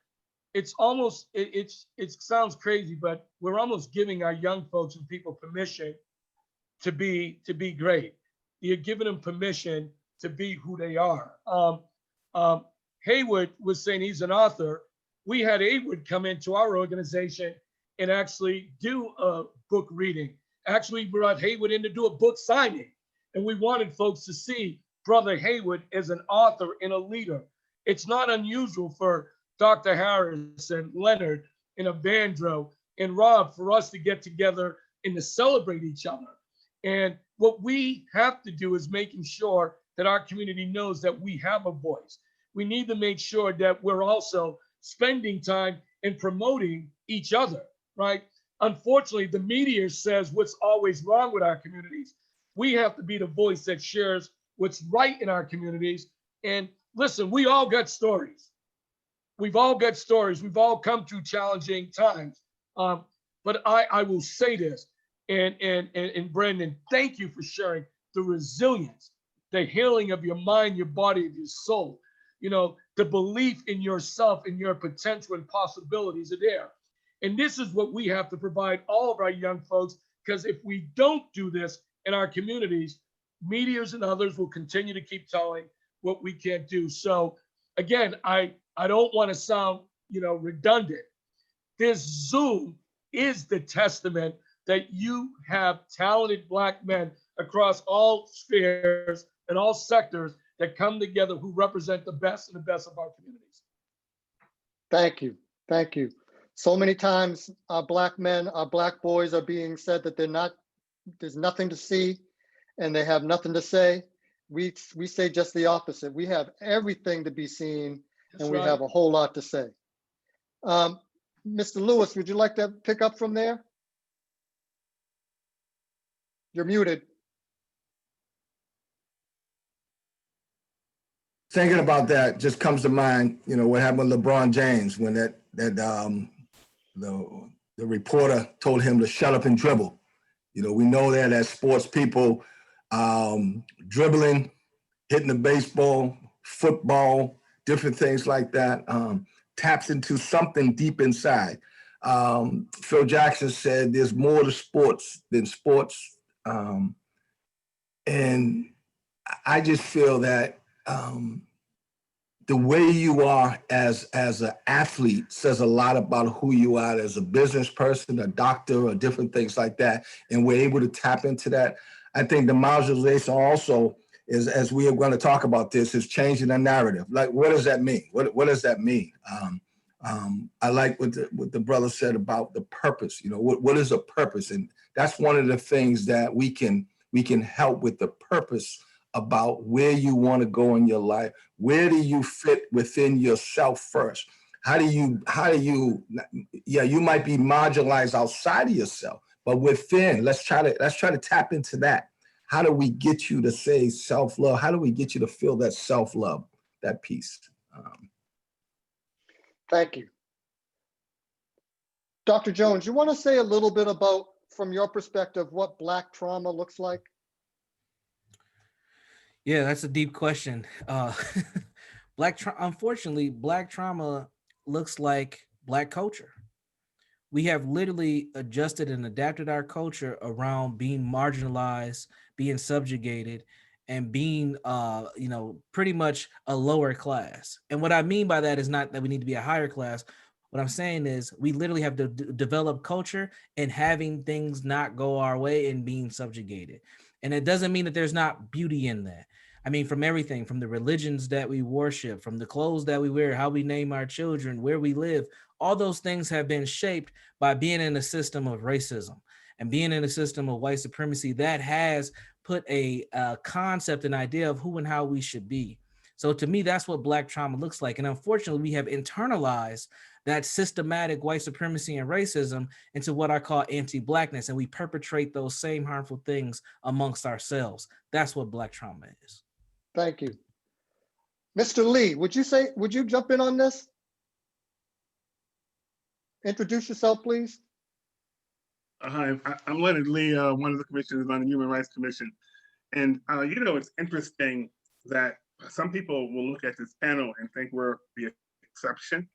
it's almost, it sounds crazy, but we're almost giving our young folks and people permission to be great. You're giving them permission to be who they are. Haywood was saying he's an author. We had Haywood come into our organization and actually do a book reading. Actually brought Haywood in to do a book signing. And we wanted folks to see Brother Haywood as an author and a leader. It's not unusual for Dr. Harris and Leonard and Evandro and Rob for us to get together and to celebrate each other. And what we have to do is making sure that our community knows that we have a voice. We need to make sure that we're also spending time and promoting each other, right? Unfortunately, the media says what's always wrong with our communities. We have to be the voice that shares what's right in our communities. And listen, we all got stories. We've all got stories. We've all come through challenging times. But I will say this, and Brandon, thank you for sharing the resilience, the healing of your mind, your body, of your soul. You know, the belief in yourself and your potential and possibilities are there. And this is what we have to provide all of our young folks, because if we don't do this in our communities, medias and others will continue to keep telling what we can't do. So again, I don't want to sound, you know, redundant. This Zoom is the testament that you have talented Black men across all spheres and all sectors that come together who represent the best and the best of our communities. Thank you. Thank you. So many times our Black men, our Black boys are being said that there's nothing to see and they have nothing to say. We say just the opposite. We have everything to be seen. That's and we right. have a whole lot to say. Mr. Lewis, would you like to pick up from there? You're muted. Thinking about that just comes to mind, you know, what happened with LeBron James when the reporter told him to shut up and dribble. You know, we know that as sports people, dribbling, hitting the baseball, football, different things like that, taps into something deep inside. Phil Jackson said there's more to sports than sports. And I just feel that the way you are as an athlete says a lot about who you are as a business person, a doctor, or different things like that. And we're able to tap into that. I think the marginalization also is, as we are going to talk about this, is changing the narrative. Like, what does that mean? What does that mean? I like what the brother said about the purpose. You know, what is a purpose? And that's one of the things that we can help with, the purpose about where you want to go in your life. Where do you fit within yourself first? How do you, you might be marginalized outside of yourself, but within, let's try to tap into that. How do we get you to say self-love? How do we get you to feel that self-love, that piece? Thank you. Dr. Jones, you want to say a little bit about, from your perspective, what Black trauma looks like? Yeah, that's a deep question. Unfortunately, Black trauma looks like Black culture. We have literally adjusted and adapted our culture around being marginalized, being subjugated, and being, pretty much a lower class. And what I mean by that is not that we need to be a higher class. What I'm saying is we literally have to develop culture and having things not go our way and being subjugated. And it doesn't mean that there's not beauty in that. I mean, from everything, from the religions that we worship, from the clothes that we wear, how we name our children, where we live, all those things have been shaped by being in a system of racism and being in a system of white supremacy that has put a concept, an idea of who and how we should be. So to me, that's what Black trauma looks like. And unfortunately, we have internalized that systematic white supremacy and racism into what I call anti-Blackness, and we perpetrate those same harmful things amongst ourselves. That's what Black trauma is. Thank you. Mr. Lee, would you jump in on this? Introduce yourself, please. Hi, I'm Leonard Lee, one of the commissioners on the Human Rights Commission. And, it's interesting that some people will look at this panel and think we're the exception,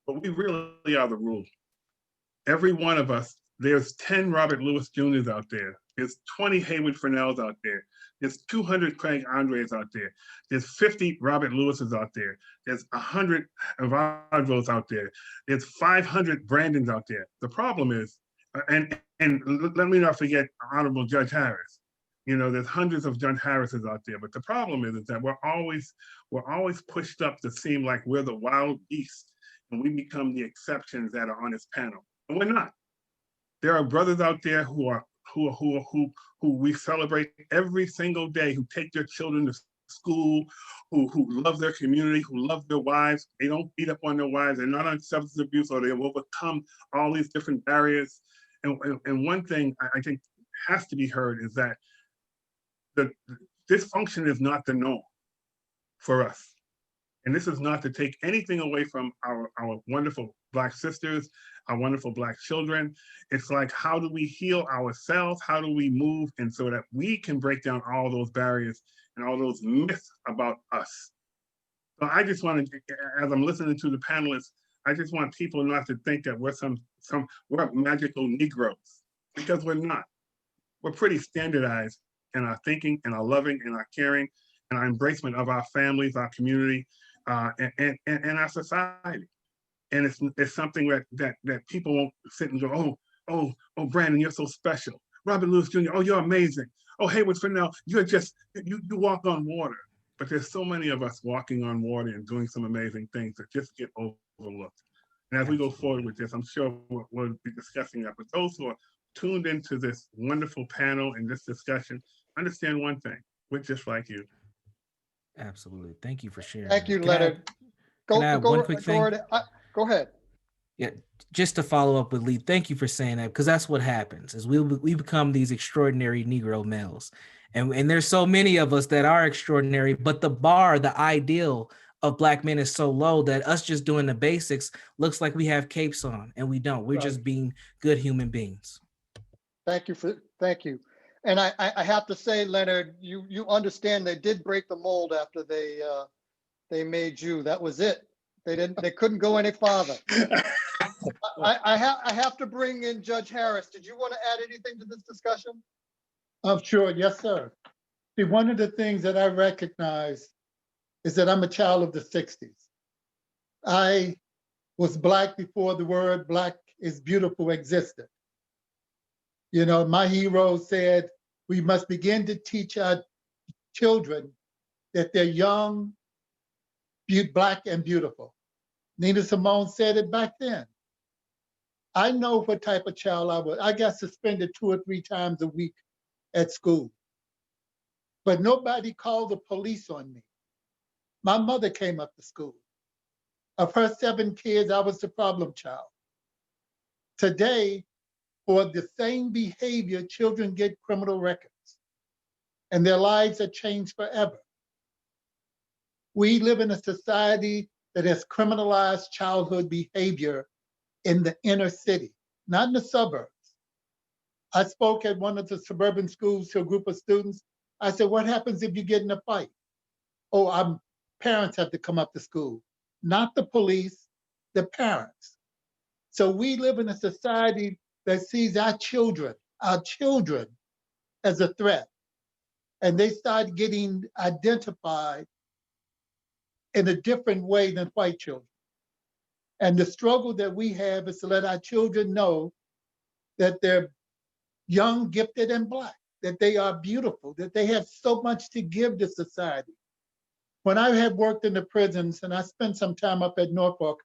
but we really are the rule. Every one of us, there's 10 Robert Louis Jr.'s out there. There's 20 Haywood Fresnells out there. There's 200 Craig Andres out there. There's 50 Robert Lewises out there. There's 100 Evadros out there. There's 500 Brandons out there. The problem is, and let me not forget Honorable Judge Harris. There's hundreds of Judge Harrises out there, but the problem is that we're always pushed up to seem like we're the wild beast, and we become the exceptions that are on this panel, and we're not. There are brothers out there who we celebrate every single day, who take their children to school, who love their community, who love their wives. They don't beat up on their wives. They're not on substance abuse, or they've overcome all these different barriers. And one thing I think has to be heard is that the dysfunction is not the norm for us. And this is not to take anything away from our wonderful Black sisters, our wonderful Black children. It's like, how do we heal ourselves? How do we move? And so that we can break down all those barriers and all those myths about us. So I just want to, as I'm listening to the panelists, I just want people not to think that we're we're magical Negroes, because we're not. We're pretty standardized in our thinking and our loving and our caring and our embracement of our families, our community, and our society. And it's something that people won't sit and go, oh, Brandon, you're so special. Robert Louis Jr., oh, you're amazing. Oh, Haywood Fresnel, you walk on water. But there's so many of us walking on water and doing some amazing things that just get overlooked. And as we go forward with this, I'm sure we'll be discussing that. But those who are tuned into this wonderful panel and this discussion, understand one thing: we're just like you. Absolutely. Thank you for sharing. Thank you, Leonard. Can I add one quick thing? Go ahead. Yeah, just to follow up with Lee, thank you for saying that, because that's what happens is we become these extraordinary Negro males. And there's so many of us that are extraordinary, but the bar, the ideal of Black men is so low that us just doing the basics looks like we have capes on, and we don't. We're just being good human beings. Thank you. And I have to say, Leonard, you understand they did break the mold after they made you. That was it. They couldn't go any farther. I have to bring in Judge Harris. Did you want to add anything to this discussion? Sure, yes, sir. See, one of the things that I recognize is that I'm a child of the 60s. I was Black before the word Black is beautiful existed. My hero said, we must begin to teach our children that they're young, Black and beautiful. Nina Simone said it back then. I know what type of child I was. I got suspended 2 or 3 times a week at school, but nobody called the police on me. My mother came up to school. Of her 7 kids, I was the problem child. Today, for the same behavior, children get criminal records, and their lives are changed forever. We live in a society that has criminalized childhood behavior in the inner city, not in the suburbs. I spoke at one of the suburban schools to a group of students. I said, what happens if you get in a fight? Oh, parents have to come up to school, not the police, the parents. So we live in a society that sees our children as a threat. And they start getting identified in a different way than white children. And the struggle that we have is to let our children know that they're young, gifted, and Black, that they are beautiful, that they have so much to give to society. When I have worked in the prisons and I spent some time up at Norfolk,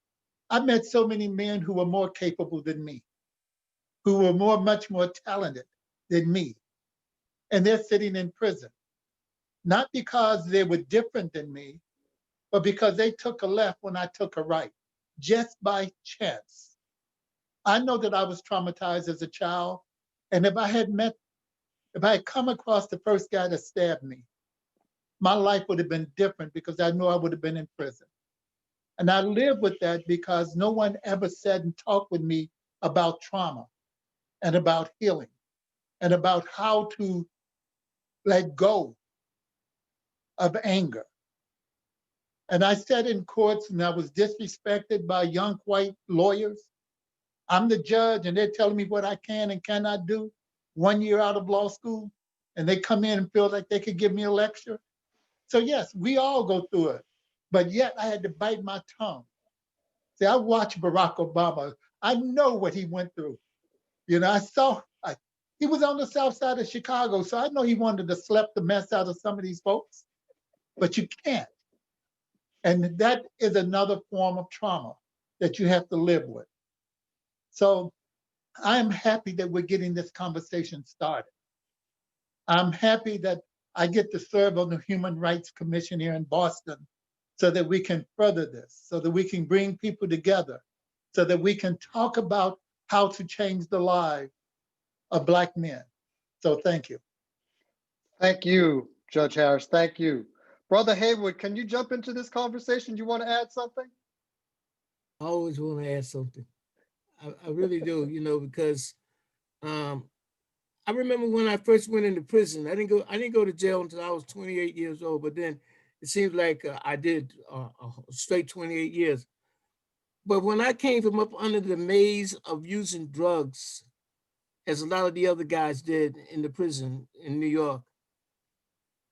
I met so many men who were more capable than me, who were much more talented than me. And they're sitting in prison, not because they were different than me, but because they took a left when I took a right, just by chance. I know that I was traumatized as a child. And if I had come across the first guy that stabbed me, my life would have been different because I knew I would have been in prison. And I live with that because no one ever said and talked with me about trauma and about healing and about how to let go of anger. And I sat in courts and I was disrespected by young white lawyers. I'm the judge and they're telling me what I can and cannot do 1 year out of law school. And they come in and feel like they could give me a lecture. So yes, we all go through it. But yet I had to bite my tongue. See, I watched Barack Obama. I know what he went through. You know, he was on the south side of Chicago, so I know he wanted to slap the mess out of some of these folks, but you can't. And that is another form of trauma that you have to live with. So I'm happy that we're getting this conversation started. I'm happy that I get to serve on the Human Rights Commission here in Boston so that we can further this, so that we can bring people together, so that we can talk about how to change the lives of Black men. So thank you. Thank you, Judge Harris. Thank you. Brother Haywood, can you jump into this conversation? You want to add something? I always want to add something. I really do, you know, because I remember when I first went into prison. I didn't go to jail until I was 28 years old. But then it seems like I did a straight 28 years. But when I came from up under the maze of using drugs, as a lot of the other guys did in the prison in New York,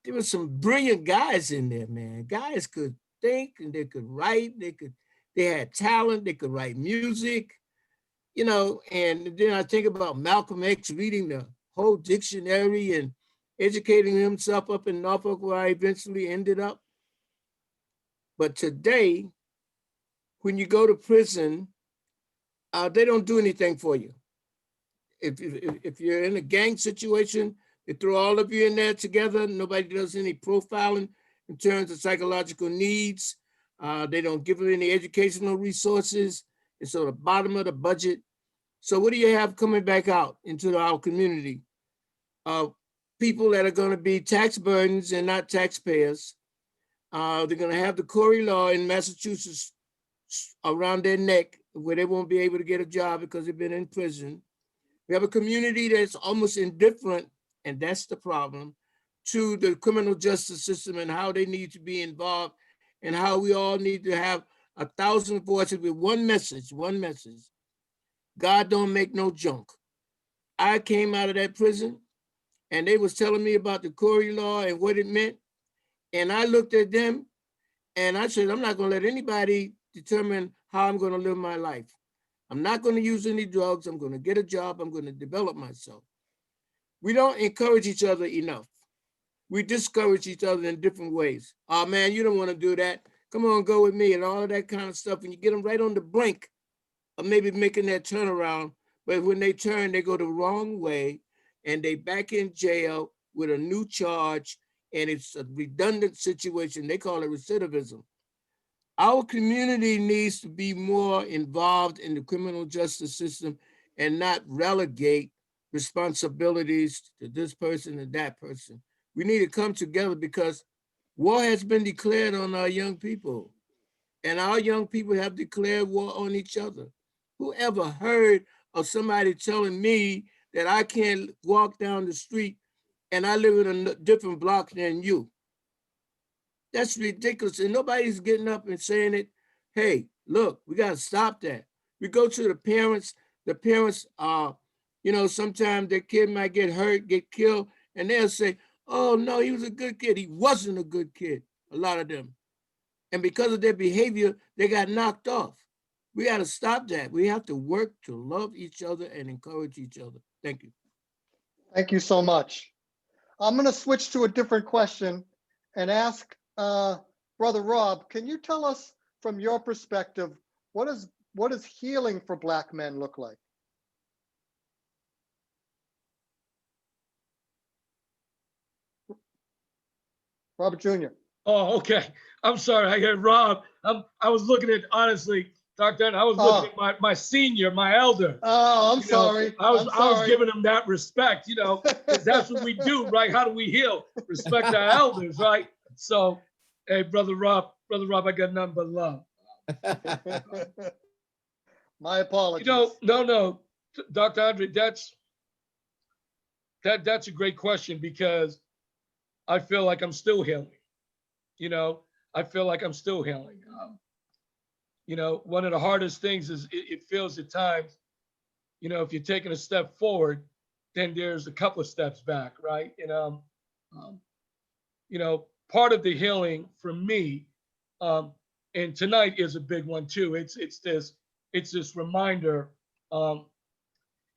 there were some brilliant guys in there, man. Guys could think and they could write. They had talent. They could write music, you know. And then I think about Malcolm X reading the whole dictionary and educating himself up in Norfolk, where I eventually ended up. But today, when you go to prison, they don't do anything for you. If you're in a gang situation, they throw all of you in there together. Nobody does any profiling in terms of psychological needs. They don't give you any educational resources. It's on the bottom of the budget. So what do you have coming back out into our community? People that are going to be tax burdens and not taxpayers. They're going to have the Corey law in Massachusetts around their neck, where they won't be able to get a job because they've been in prison. We have a community that's almost indifferent, and that's the problem, to the criminal justice system and how they need to be involved and how we all need to have 1,000 voices with one message. God don't make no junk. I came out of that prison and they was telling me about the Corey law and what it meant. And I looked at them and I said, I'm not gonna let anybody determine how I'm gonna live my life. I'm not gonna use any drugs. I'm gonna get a job. I'm gonna develop myself. We don't encourage each other enough. We discourage each other in different ways. Oh man, you don't wanna do that. Come on, go with me and all of that kind of stuff. And you get them right on the brink of maybe making that turnaround. But when they turn, they go the wrong way and they back in jail with a new charge, and it's a redundant situation. They call it recidivism. Our community needs to be more involved in the criminal justice system and not relegate responsibilities to this person and that person. We need to come together because war has been declared on our young people, and our young people have declared war on each other. Who ever heard of somebody telling me that I can't walk down the street and I live in a different block than you? That's ridiculous. And nobody's getting up and saying it. Hey, look, we got to stop that. We go to the parents. The parents are, you know, sometimes their kid might get hurt, get killed, and they'll say, oh, no, he was a good kid. He wasn't a good kid, a lot of them. And because of their behavior, they got knocked off. We got to stop that. We have to work to love each other and encourage each other. Thank you. Thank you so much. I'm going to switch to a different question and ask Brother Rob, can you tell us from your perspective, what does healing for Black men look like? Robert Jr. Oh, okay. I'm sorry. I heard Rob. I was looking at, honestly, Dr. I was looking at my senior, my elder. Oh, I'm You know, sorry. I was giving him that respect, you know, because that's what we do, right? How do we heal? Respect our elders, right? So, hey, Brother Rob, I got nothing but love. My apologies. You know, no, Dr. Andre, that's a great question, because I feel like I'm still healing. You know, I feel like I'm still healing. You know, one of the hardest things is it feels at times, you know, if you're taking a step forward, then there's a couple of steps back, right? And you know, part of the healing for me, and tonight is a big one too. It's this reminder, and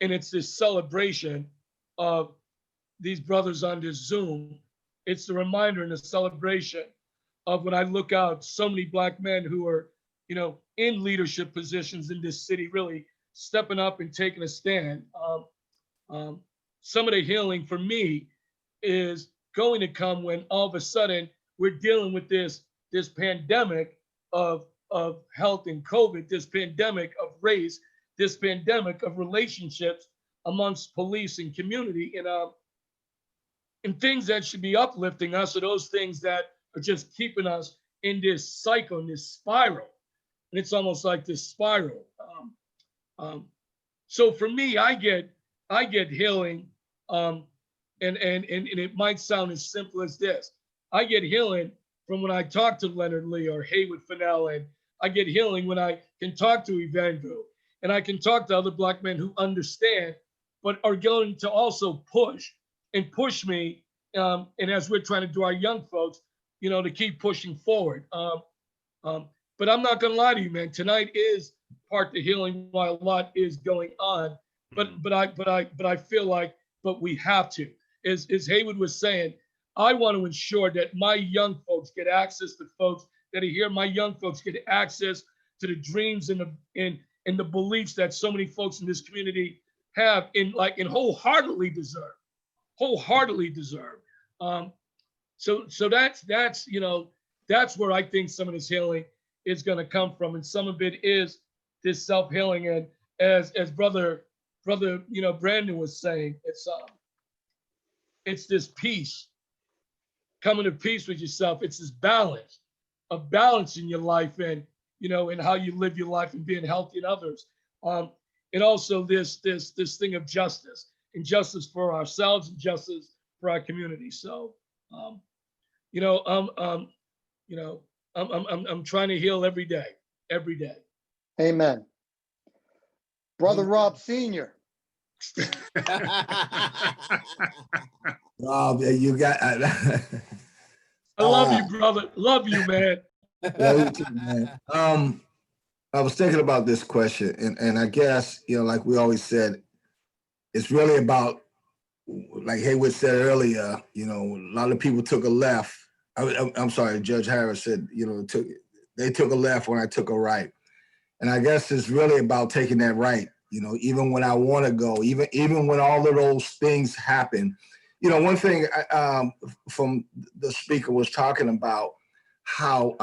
it's this celebration of these brothers on this Zoom. It's the reminder and the celebration of when I look out, so many Black men who are, you know, in leadership positions in this city, really stepping up and taking a stand. Some of the healing for me is going to come when all of a sudden we're dealing with this pandemic of health and COVID, this pandemic of race, this pandemic of relationships amongst police and community, and things that should be uplifting us are those things that are just keeping us in this cycle, in this spiral. And it's almost like this spiral. So for me, I get healing, and it might sound as simple as this. I get healing from when I talk to Leonard Lee or Haywood Fennell, and I get healing when I can talk to Evandro, and I can talk to other Black men who understand, but are going to also push me, and as we're trying to do our young folks, you know, to keep pushing forward. But I'm not gonna lie to you, man. Tonight is part the healing while a lot is going on. But I feel like, but we have to. As Haywood was saying, I want to ensure that my young folks get access to folks that are here. My young folks get access to the dreams and the beliefs that so many folks in this community have and wholeheartedly deserve. So that's you know, that's where I think some of this healing is going to come from, and some of it is this self-healing. And as brother you know, Brandon was saying, it's this peace, coming to peace with yourself. It's this balance in your life, and you know, and how you live your life and being healthy in others. And also this thing of justice, and justice for ourselves and justice for our community. So, you know, I'm trying to heal every day. Amen. Brother Rob Sr. Rob, you got. I love you, brother. Love you, man. Love you too, man. I was thinking about this question, and I guess, you know, like we always said, it's really about, like Haywood said earlier, you know, a lot of people took a left. I'm sorry, Judge Harris said, you know, they took a left when I took a right. And I guess it's really about taking that right, you know, even when I want to go, even when all of those things happen. You know, one thing from the speaker was talking about how,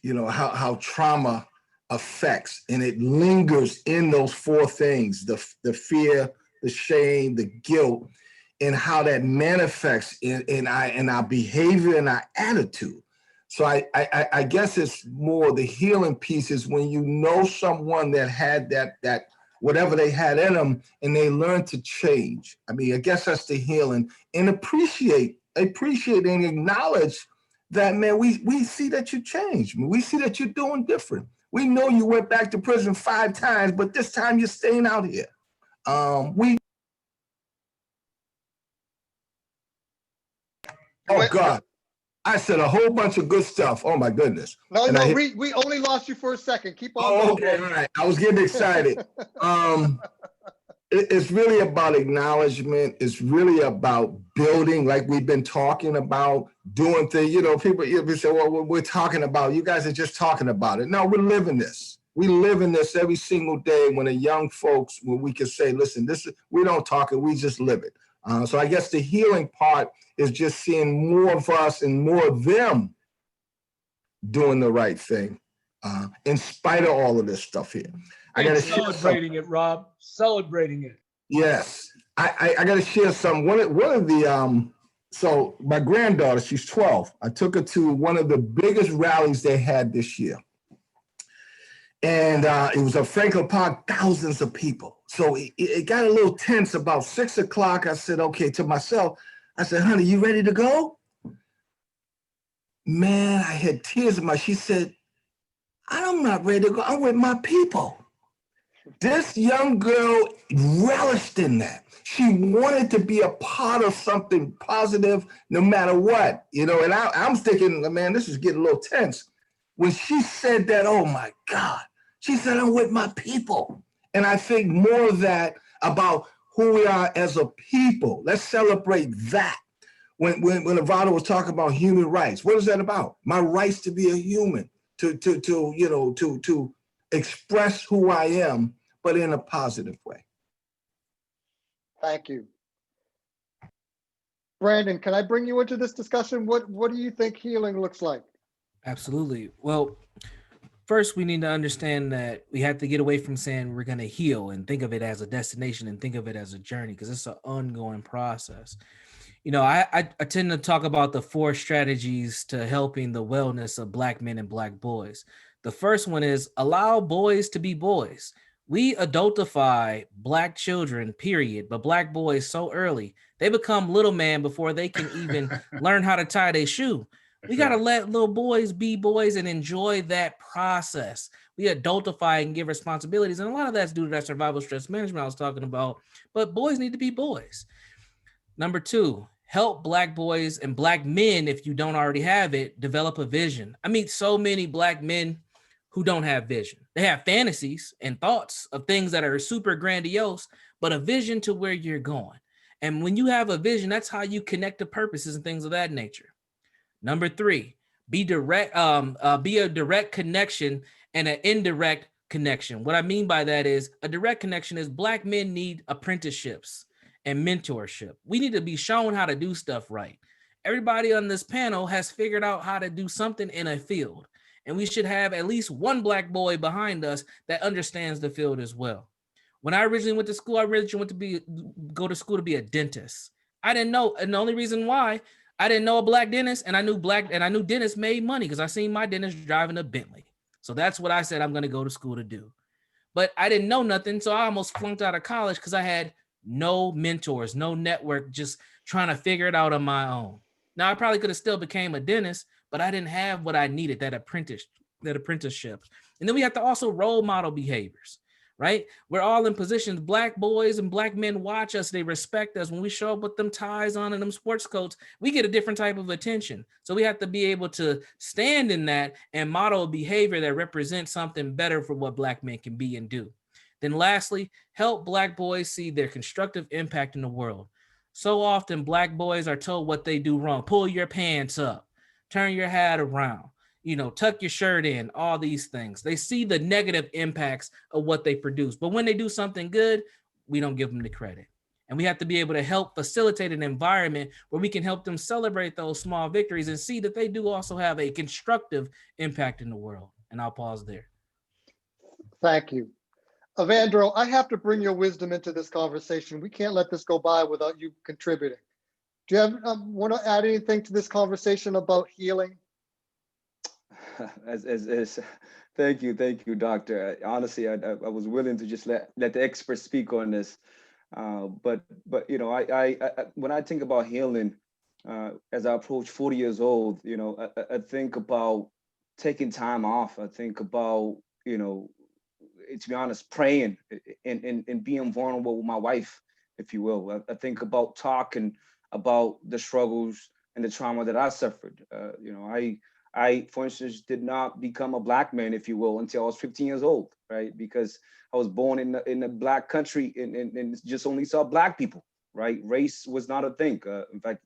you know, how trauma affects, and it lingers in those four things: the fear, the shame, the guilt, and how that manifests in our behavior and our attitude. So I guess it's more the healing piece is when you know someone that had that whatever they had in them, and they learn to change. I mean, I guess that's the healing, and appreciate and acknowledge that, man, we see that you changed. We see that you're doing different. We know you went back to prison 5 times, but this time you're staying out here. Oh God, I said a whole bunch of good stuff. Oh my goodness. No, we only lost you for a second. Keep on going. Oh, okay, all right. I was getting excited. It's really about acknowledgement. It's really about building, like we've been talking about, doing things. You know, people say, well, we're talking about, you guys are just talking about it. No, we're living this. We live in this every single day when the young folks, when we can say, listen, we don't talk it, we just live it. So I guess the healing part is just seeing more of us and more of them doing the right thing, in spite of all of this stuff here. I got to share something. Celebrating it, Rob, celebrating it. Yes, I got to share something. One of the, so my granddaughter, she's 12. I took her to one of the biggest rallies they had this year. And it was at Franklin Park, thousands of people. So it got a little tense about 6 o'clock. I said, okay, to myself, I said, honey, you ready to go? Man, I had tears in my, she said, I'm not ready to go. I'm with my people. This young girl relished in that. She wanted to be a part of something positive no matter what, you know, and I'm thinking, man, this is getting a little tense. When she said that, oh my God, she said, I'm with my people. And I think more of that about who we are as a people. Let's celebrate that. When Avado was talking about human rights, what is that about? My rights to be a human, to express who I am, but in a positive way. Thank you. Brandon, can I bring you into this discussion? What do you think healing looks like? Absolutely. Well, first, we need to understand that we have to get away from saying we're going to heal and think of it as a destination and think of it as a journey, because it's an ongoing process. You know, I tend to talk about the 4 strategies to helping the wellness of Black men and Black boys. The first one is allow boys to be boys. We adultify Black children, period, but Black boys so early. They become little man before they can even learn how to tie their shoe. We got to let little boys be boys and enjoy that process. We adultify and give responsibilities. And a lot of that's due to that survival stress management I was talking about. But boys need to be boys. Number 2, help Black boys and Black men, if you don't already have it, develop a vision. I meet so many Black men who don't have vision. They have fantasies and thoughts of things that are super grandiose, but a vision to where you're going. And when you have a vision, that's how you connect to purposes and things of that nature. Number 3, be a direct connection and an indirect connection. What I mean by that is a direct connection is Black men need apprenticeships and mentorship. We need to be shown how to do stuff right. Everybody on this panel has figured out how to do something in a field, and we should have at least one Black boy behind us that understands the field as well. When I originally went to school, I originally went to go to school to be a dentist. I didn't know, and the only reason why I didn't know a Black dentist, and I knew dentists made money because I seen my dentist driving a Bentley. So that's what I said I'm going to go to school to do. But I didn't know nothing, so I almost flunked out of college because I had no mentors, no network, just trying to figure it out on my own. Now, I probably could have still became a dentist, but I didn't have what I needed, that apprenticeship. And then we have to also role model behaviors, right? We're all in positions. Black boys and Black men watch us. They respect us. When we show up with them ties on and them sports coats, we get a different type of attention. So we have to be able to stand in that and model a behavior that represents something better for what Black men can be and do. Then lastly, help Black boys see their constructive impact in the world. So often Black boys are told what they do wrong. Pull your pants up, turn your hat around, tuck your shirt in, all these things. They see the negative impacts of what they produce. But when they do something good, we don't give them the credit. And we have to be able to help facilitate an environment where we can help them celebrate those small victories and see that they do also have a constructive impact in the world. And I'll pause there. Thank you. Evandro, I have to bring your wisdom into this conversation. We can't let this go by without you contributing. Do you want to add anything to this conversation about healing? Thank you, Doctor. Honestly, I was willing to just let the experts speak on this. But I when I think about healing, as I approach 40 years old, I think about taking time off. I think about, to be honest, praying and being vulnerable with my wife, if you will. I think about talking about the struggles and the trauma that I suffered. I, for instance, did not become a Black man, if you will, until I was 15 years old, right? Because I was born in a Black country and just only saw Black people, right? Race was not a thing. In fact,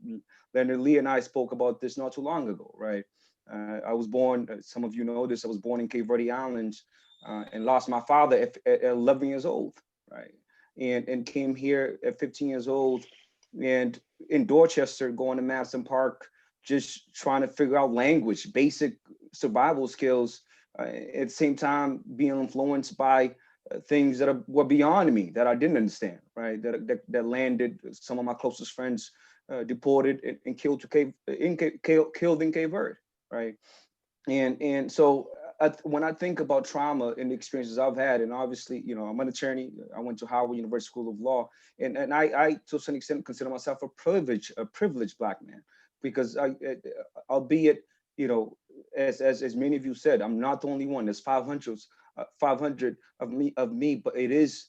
Leonard Lee and I spoke about this not too long ago, right? I was born, some of you know this, I was born in Cape Verde Islands and lost my father at 11 years old, right? And came here at 15 years old and in Dorchester, going to Madison Park, just trying to figure out language, basic survival skills. At the same time, being influenced by things that were beyond me that I didn't understand, right? That landed some of my closest friends deported and killed killed in Cape Verde, right? And so when I think about trauma and the experiences I've had, and obviously, I'm an attorney. I went to Howard University School of Law, and I to some extent consider myself a privileged Black man, because albeit, as many of you said, I'm not the only one. There's 500 of me, but it is,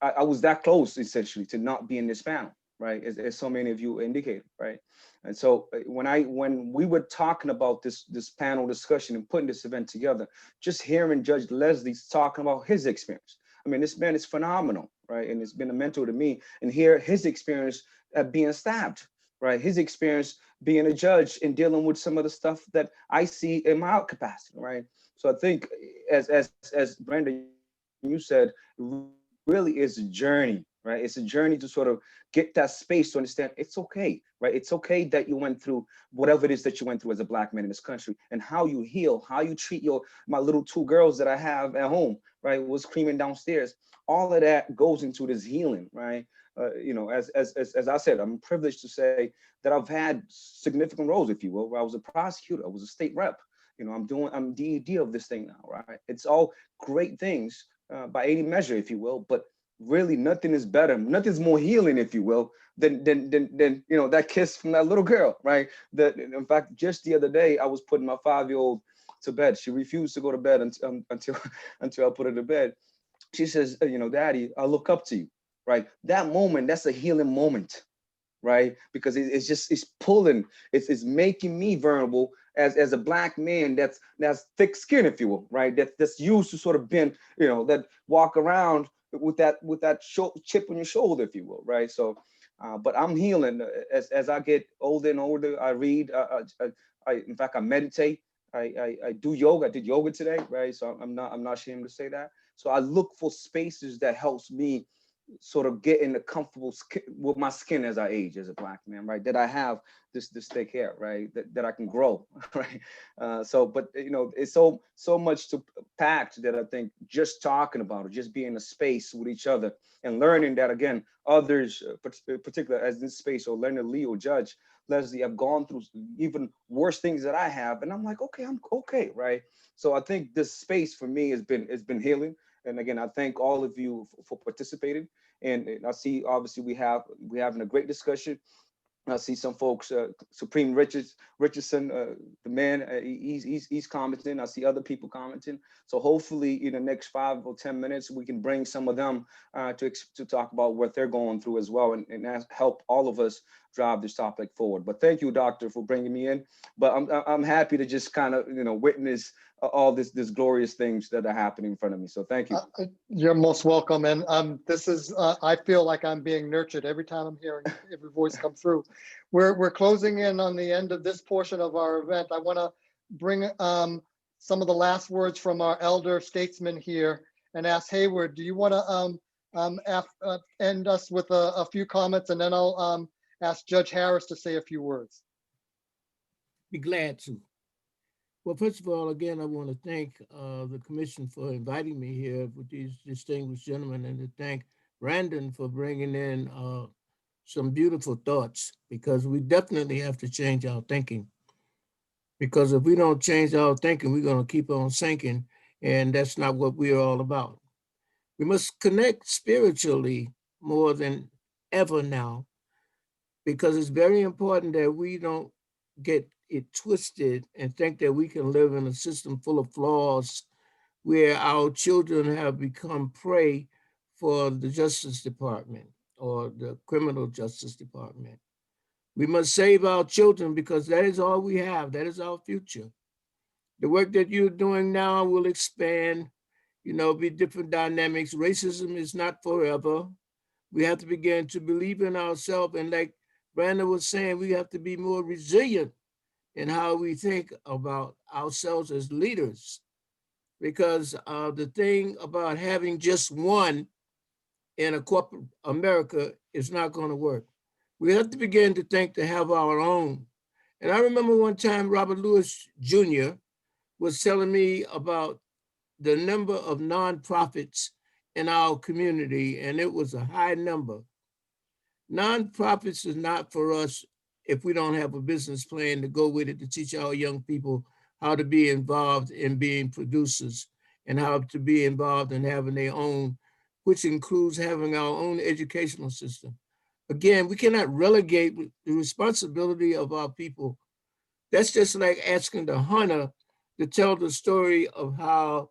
I was that close essentially to not be in this panel, right? As so many of you indicated, right? And so when we were talking about this panel discussion and putting this event together, just hearing Judge Leslie's talking about his experience. I mean, this man is phenomenal, right? And it's been a mentor to me. And hear his experience at being stabbed, right? His experience being a judge and dealing with some of the stuff that I see in my capacity, right? So I think, as Brenda, you said, really is a journey, right? It's a journey to sort of get that space to understand it's okay, right? It's okay that you went through whatever it is that you went through as a Black man in this country, and how you heal, how you treat my little 2 girls that I have at home, right? Was screaming downstairs. All of that goes into this healing, right? As I said, I'm privileged to say that I've had significant roles, if you will, where I was a prosecutor, I was a state rep. I'm DED of this thing now, right? It's all great things by any measure, if you will, but really nothing is better, nothing's more healing, if you will, than that kiss from that little girl, right? That, in fact, just the other day, I was putting my 5-year-old to bed. She refused to go to bed until I put her to bed. She says, Daddy, I look up to you, right? That moment, that's a healing moment, right? Because it's pulling, it's making me vulnerable as a Black man that's thick skin, if you will, right? That's used to sort of been, that walk around with that chip on your shoulder, if you will, right? So, but I'm healing as I get older and older. I read, in fact, I meditate. I do yoga. I did yoga today, right? So I'm not ashamed to say that. So I look for spaces that helps me sort of get in the comfortable with my skin as I age as a Black man, right? That I have this thick hair, right? That I can grow, right? But it's so much to packed that I think just talking about it, just being in a space with each other and learning that, again, others, particularly as this space, or learning Leo, Judge Leslie, have gone through even worse things that I have, and I'm like, okay, I'm okay, right? So I think this space for me has been healing. And again, I thank all of you for participating. And I see, obviously, we're having a great discussion. I see some folks, Supreme Richardson, the man, he's commenting. I see other people commenting. So hopefully, in the next 5 or 10 minutes, we can bring some of them to talk about what they're going through as well, and help all of us drive this topic forward. But thank you, Doctor, for bringing me in. But I'm happy to just kind of witness all this glorious things that are happening in front of me. So thank you. You're most welcome. And this is, I feel like I'm being nurtured every time I'm hearing every voice come through. We're closing in on the end of this portion of our event. I want to bring some of the last words from our elder statesman here and ask Hayward, do you want to end us with a few comments, and then I'll ask Judge Harris to say a few words. Be glad to. Well, first of all, again, I want to thank the commission for inviting me here with these distinguished gentlemen, and to thank Brandon for bringing in some beautiful thoughts, because we definitely have to change our thinking. Because if we don't change our thinking, we're going to keep on sinking, and that's not what we're all about. We must connect spiritually more than ever now, because it's very important that we don't get it twisted and think that we can live in a system full of flaws where our children have become prey for the Justice Department or the Criminal Justice Department. We must save our children, because that is all we have. That is our future. The work that you're doing now will expand, be different dynamics. Racism is not forever. We have to begin to believe in ourselves. And like Brandon was saying, we have to be more resilient in how we think about ourselves as leaders. Because the thing about having just one in a corporate America is not going to work. We have to begin to think to have our own. And I remember one time Robert Lewis Jr. was telling me about the number of nonprofits in our community, and it was a high number. Nonprofits is not for us if we don't have a business plan to go with it to teach our young people how to be involved in being producers and how to be involved in having their own, which includes having our own educational system. Again, we cannot relegate the responsibility of our people. That's just like asking the hunter to tell the story of how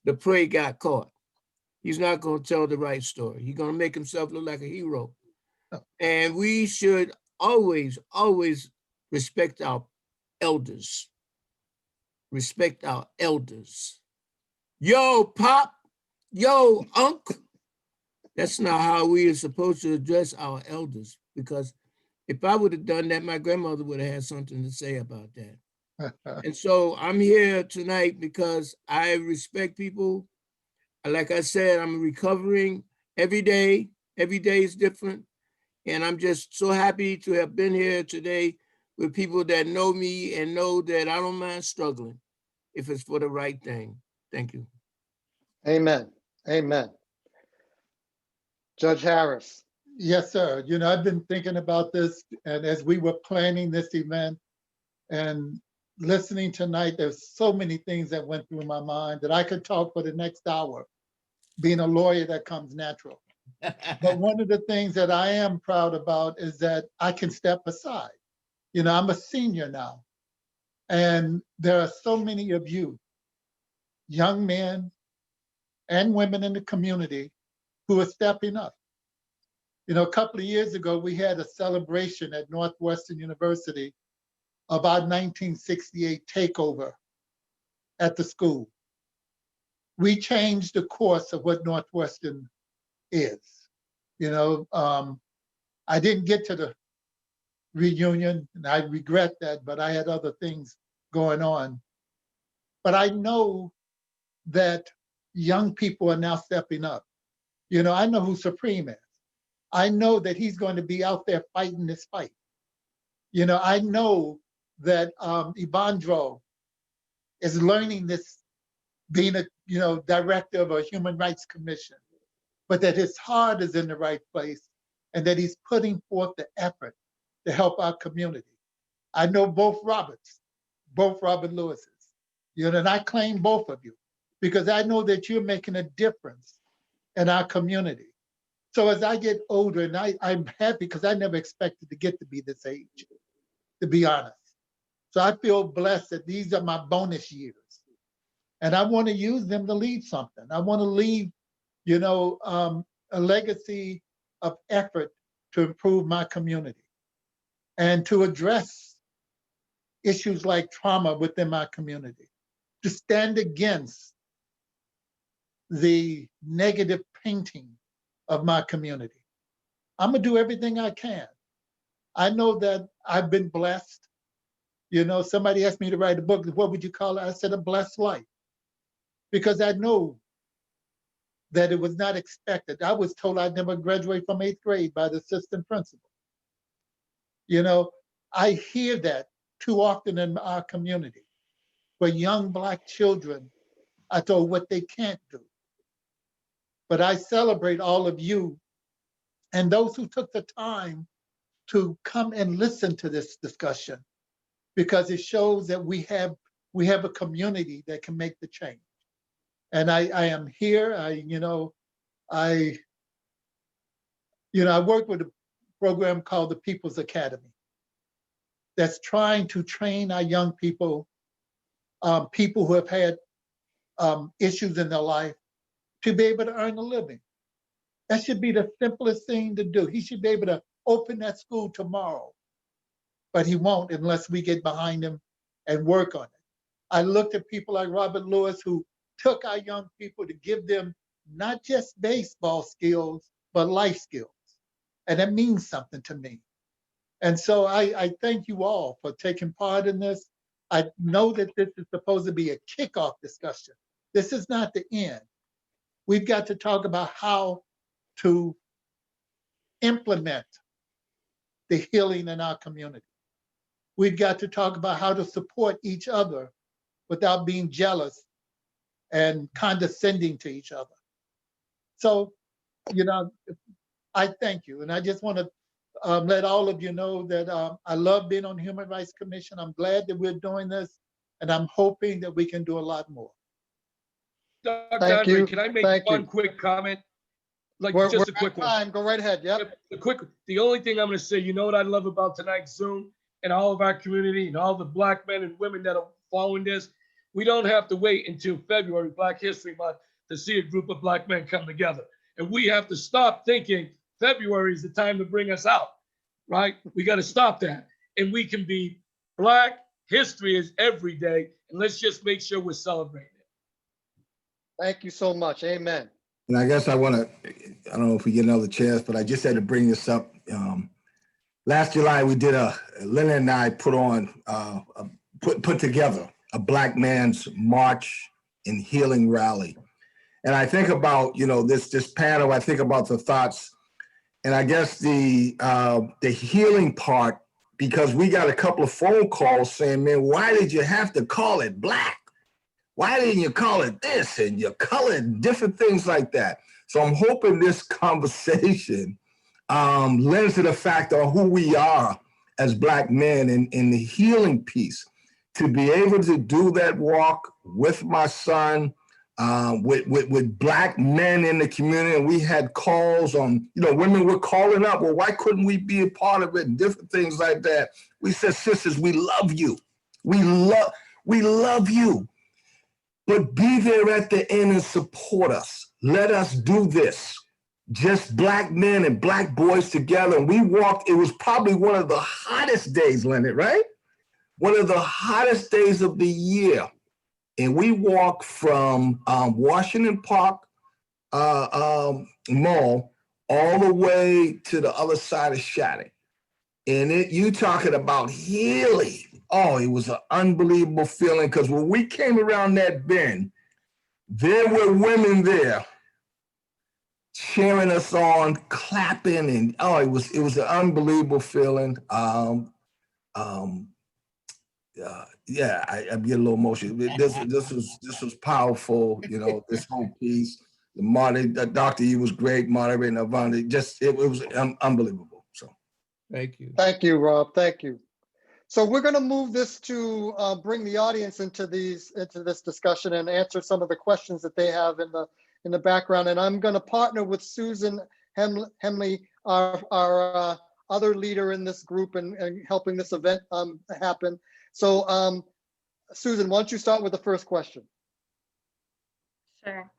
the prey got caught. He's not going to tell the right story. He's going to make himself look like a hero. And we should always, always respect our elders. Respect our elders. Yo, Pop, yo, Uncle. That's not how we are supposed to address our elders, because if I would have done that, my grandmother would have had something to say about that. And so I'm here tonight because I respect people. Like I said, I'm recovering every day. Every day is different. And I'm just so happy to have been here today with people that know me and know that I don't mind struggling if it's for the right thing. Thank you. Amen. Amen. Judge Harris. Yes, sir. You know, I've been thinking about this, and as we were planning this event and listening tonight, there's so many things that went through my mind that I could talk for the next hour. Being a lawyer, that comes natural. But one of the things that I am proud about is that I can step aside. You know, I'm a senior now, and there are so many of you, young men and women in the community, who are stepping up. You know, a couple of years ago, we had a celebration at Northwestern University about 1968 takeover at the school. We changed the course of what Northwestern is. You know, I didn't get to the reunion, and I regret that, but I had other things going on. But I know that young people are now stepping up. You know, I know who Supreme is. I know that he's going to be out there fighting this fight. You know, I know that Ibandro is learning this, being a, you know, director of a human rights commission, but that his heart is in the right place and that he's putting forth the effort to help our community. I know both Robert Lewises, you know, and I claim both of you because I know that you're making a difference in our community. So as I get older, and I'm happy because I never expected to get to be this age, to be honest. So I feel blessed that these are my bonus years. And I want to use them to leave something. I want to leave, you know, a legacy of effort to improve my community and to address issues like trauma within my community, to stand against the negative painting of my community. I'm gonna do everything I can. I know that I've been blessed. You know, somebody asked me to write a book, what would you call it? I said, A Blessed Life. Because I know that it was not expected. I was told I'd never graduate from 8th grade by the assistant principal. You know, I hear that too often in our community, where young Black children are told what they can't do. But I celebrate all of you and those who took the time to come and listen to this discussion, because it shows that we have a community that can make the change. And I am here. I work with a program called the People's Academy that's trying to train our young people, people who have had issues in their life, to be able to earn a living. That should be the simplest thing to do. He should be able to open that school tomorrow, but he won't unless we get behind him and work on it. I looked at people like Robert Lewis, who took our young people to give them not just baseball skills, but life skills. And that means something to me. And so I thank you all for taking part in this. I know that this is supposed to be a kickoff discussion. This is not the end. We've got to talk about how to implement the healing in our community. We've got to talk about how to support each other without being jealous and condescending to each other. So, you know, I thank you. And I just want to let all of you know that I love being on the Human Rights Commission. I'm glad that we're doing this, and I'm hoping that we can do a lot more. Dr. Thank Andre, you. can I make Thank one you. quick comment? Like We're just a at quick one. time. Go right ahead. Yep. The only thing I'm going to say, you know what I love about tonight's Zoom and all of our community and all the Black men and women that are following this? We don't have to wait until February, Black History Month, to see a group of Black men come together. And we have to stop thinking February is the time to bring us out, right? We got to stop that. And we can be Black history is every day. And let's just make sure we're celebrating it. Thank you so much. Amen. And I guess I want to, I don't know if we get another chance, but I just had to bring this up. Last July, we did Leonard and I put on, put together a Black man's march and healing rally. And I think about, you know, this panel, I think about the thoughts, and I guess the healing part, because we got a couple of phone calls saying, man, why did you have to call it Black? Why didn't you call it this? And you color it, different things like that. So I'm hoping this conversation lends to the fact of who we are as Black men in the healing piece, to be able to do that walk with my son, with Black men in the community. And we had calls on, you know, women were calling up, well, why couldn't we be a part of it, and different things like that. We said, sisters, we love you. We love you. But be there at the end and support us. Let us do this. Just Black men and Black boys together. And we walked, it was probably one of the hottest days, Leonard, right? One of the hottest days of the year. And we walked from Washington Park Mall all the way to the other side of Shattuck. And you talking about healing. Oh, it was an unbelievable feeling, because when we came around that bend, there were women there cheering us on, clapping, and oh, it was an unbelievable feeling. Yeah, I get a little emotional. This was powerful, you know, this whole piece. Dr. E was great, moderating Avanda. It was unbelievable. So Thank you. Thank you, Rob. Thank you. So we're going to move this to bring the audience into this discussion and answer some of the questions that they have in the background. And I'm going to partner with Susan Hemley, our other leader in this group, and helping this event happen. So Susan, why don't you start with the first question? Sure.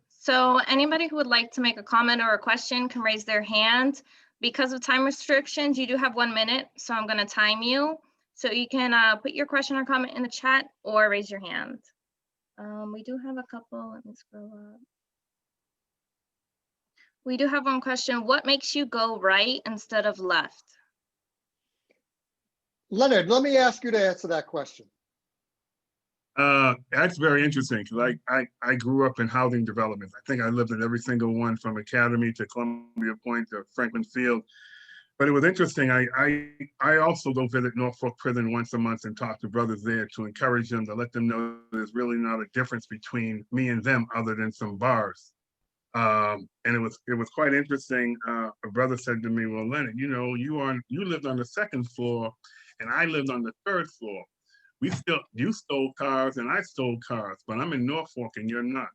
So anybody who would like to make a comment or a question can raise their hand. Because of time restrictions, you do have 1 minute, so I'm going to time you. So you can put your question or comment in the chat or raise your hand. We do have a couple. Let me scroll up. We do have one question. What makes you go right instead of left? Leonard, let me ask you to answer that question. That's very interesting, because I grew up in housing developments. I think I lived in every single one, from Academy to Columbia Point to Franklin Field. But it was interesting. I also go visit Norfolk Prison once a month and talk to brothers there to encourage them, to let them know there's really not a difference between me and them other than some bars. And it was quite interesting. A brother said to me, well, Leonard, you know, you lived on the second floor and I lived on the third floor. You stole cars and I stole cars, but I'm in Norfolk and you're not.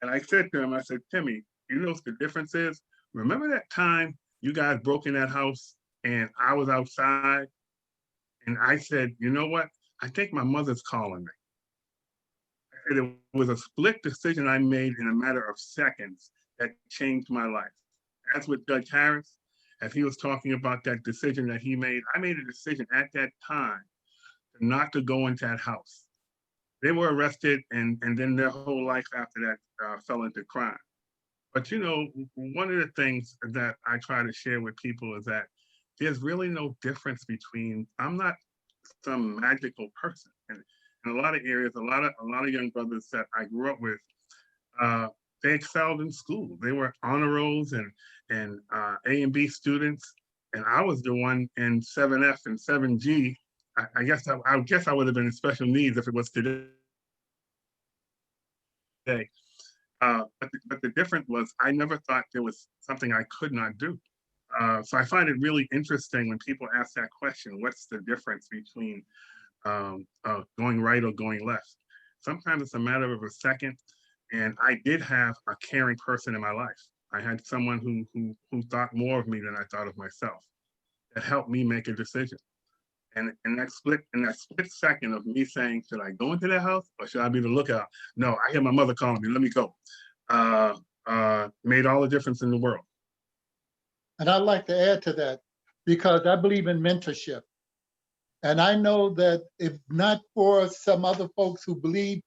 And I said to him, I said, Timmy, you know what the difference is? Remember that time you guys broke in that house and I was outside? And I said, you know what? I think my mother's calling me. I said, it was a split decision I made in a matter of seconds that changed my life. That's what Judge Harris, as he was talking about that decision that he made, I made a decision at that time not to go into that house. They were arrested, and then their whole life after that fell into crime. But you know, one of the things that I try to share with people is that there's really no difference between, I'm not some magical person. And in a lot of areas, a lot of young brothers that I grew up with, they excelled in school. They were honor rolls and A and B students. and I was the one in 7F and 7G. I guess I would have been in special needs if it was today. But the difference was I never thought there was something I could not do. So I find it really interesting when people ask that question, what's the difference between going right or going left? Sometimes it's a matter of a second. And I did have a caring person in my life. I had someone who thought more of me than I thought of myself, that helped me make a decision. And in that split second of me saying, should I go into that house or should I be the lookout? No, I hear my mother calling me, let me go. Made all the difference in the world. And I'd like to add to that, because I believe in mentorship. And I know that if not for some other folks who believed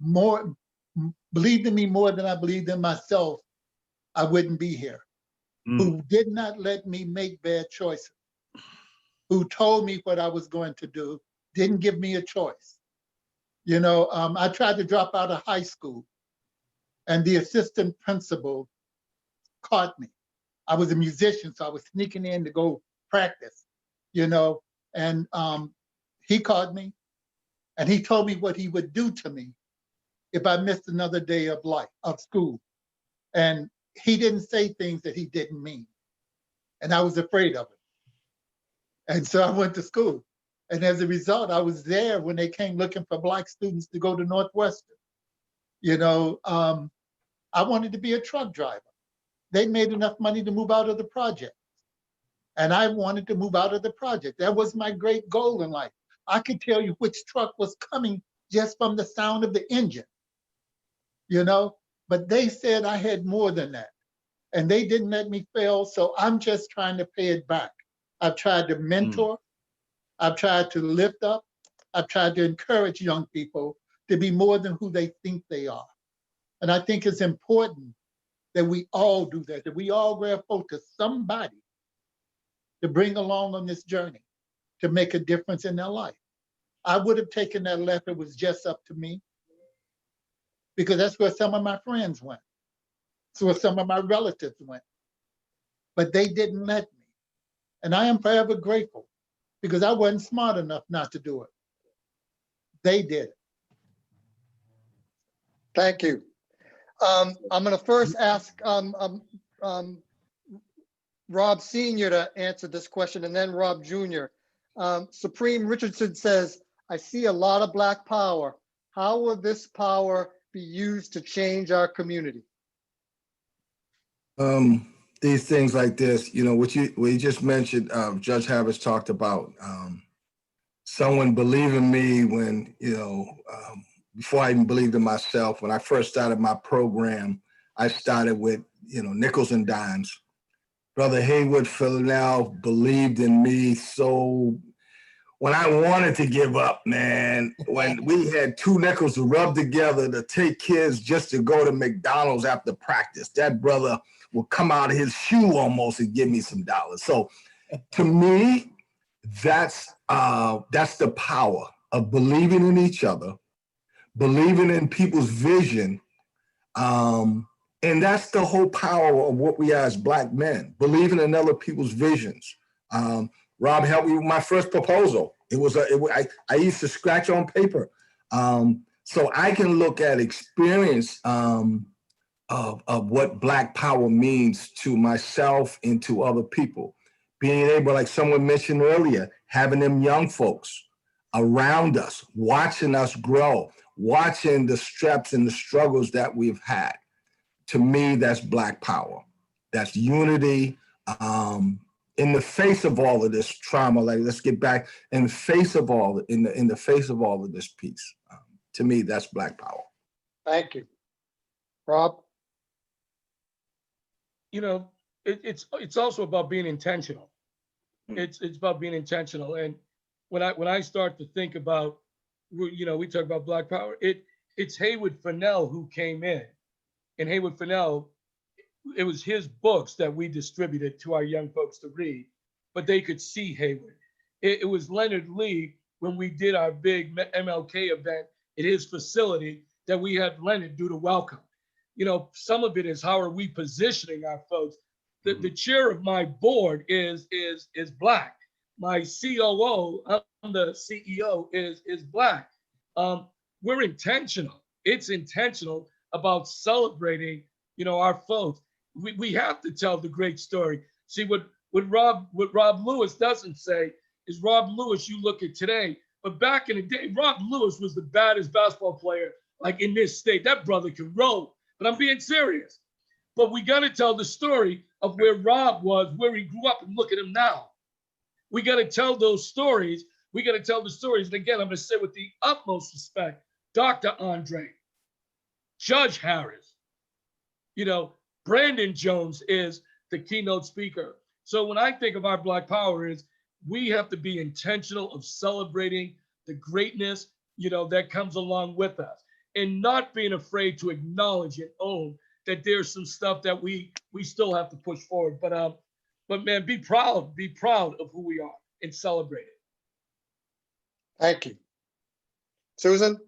in me more than I believed in myself, I wouldn't be here. Who did not let me make bad choices, who told me what I was going to do, didn't give me a choice. You know, I tried to drop out of high school and the assistant principal caught me. I was a musician, so I was sneaking in to go practice, you know, and he caught me and he told me what he would do to me if I missed another day of school. And he didn't say things that he didn't mean. And I was afraid of it. And so I went to school. And as a result, I was there when they came looking for Black students to go to Northwestern. You know, I wanted to be a truck driver. They made enough money to move out of the project. And I wanted to move out of the project. That was my great goal in life. I could tell you which truck was coming just from the sound of the engine, you know, but they said I had more than that. And they didn't let me fail. So I'm just trying to pay it back. I've tried to mentor. I've tried to lift up. I've tried to encourage young people to be more than who they think they are. And I think it's important that we all do that we all grab hold to somebody to bring along on this journey to make a difference in their life. I would have taken that left if it was just up to me, because that's where some of my friends went. It's where some of my relatives went. But they didn't let me. And I am forever grateful, because I wasn't smart enough not to do it. They did it. Thank you. I'm going to first ask Rob Sr. to answer this question, and then Rob Jr. Supreme Richardson says, I see a lot of Black power. How will this power be used to change our community? These things like this, you know, what you just mentioned, Judge Harris talked about someone believing me when, you know, before I even believed in myself. When I first started my program, I started with, you know, nickels and dimes. Brother Haywood Fillell believed in me. So when I wanted to give up, man, when we had 2 nickels to rub together to take kids just to go to McDonald's after practice, that brother would come out of his shoe almost and give me some dollars. So to me, that's the power of believing in each other, believing in people's vision. And that's the whole power of what we are as Black men, believing in other people's visions. Rob helped me with my first proposal. I used to scratch on paper. So I can look at experience of what Black power means to myself and to other people. Being able, like someone mentioned earlier, having them young folks around us, watching us grow, watching the steps and the struggles that we've had. To me, that's Black power. That's unity. In the face of all of this trauma, like let's get back in the face of all of this peace. To me, that's Black power. Thank you. Rob? You know, it's also about being intentional. It's about being intentional. And when I start to think about, you know, we talk about Black power, it's Haywood Fennell who came in. And Haywood Fennell, it was his books that we distributed to our young folks to read, but they could see Haywood. It was Leonard Lee, when we did our big MLK event at his facility, that we had Leonard do the welcome. You know, some of it is how are we positioning our folks, the chair of my board is Black. My COO, I'm the CEO, is Black. We're intentional. It's intentional about celebrating, our folks. We have to tell the great story. See, what Rob Lewis doesn't say is Rob Lewis, you look at today, but back in the day, Rob Lewis was the baddest basketball player like in this state. That brother can roll, but I'm being serious. But we got to tell the story of where Rob was, where he grew up, and look at him now. We got to tell those stories. We got to tell the stories. And again, I'm going to say with the utmost respect, Dr. Andre, Judge Harris, Brandon Jones is the keynote speaker. So when I think of our Black power is we have to be intentional of celebrating the greatness, that comes along with us and not being afraid to acknowledge and own that there's some stuff that we still have to push forward. But man, be proud of who we are and celebrate it. Thank you. Susan?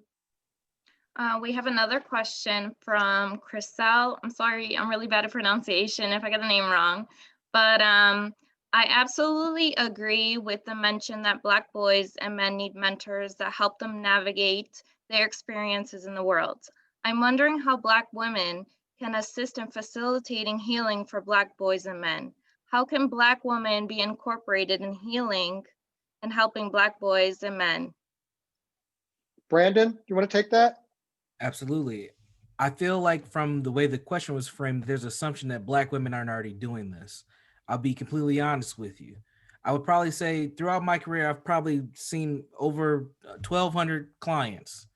We have another question from Chriselle. I'm sorry, I'm really bad at pronunciation if I get the name wrong, but I absolutely agree with the mention that Black boys and men need mentors that help them navigate their experiences in the world. I'm wondering how Black women can assist in facilitating healing for Black boys and men. How can Black women be incorporated in healing and helping Black boys and men? Brandon, you want to take that? Absolutely. I feel like from the way the question was framed, there's an assumption that Black women aren't already doing this. I'll be completely honest with you. I would probably say throughout my career, I've probably seen over 1,200 clients.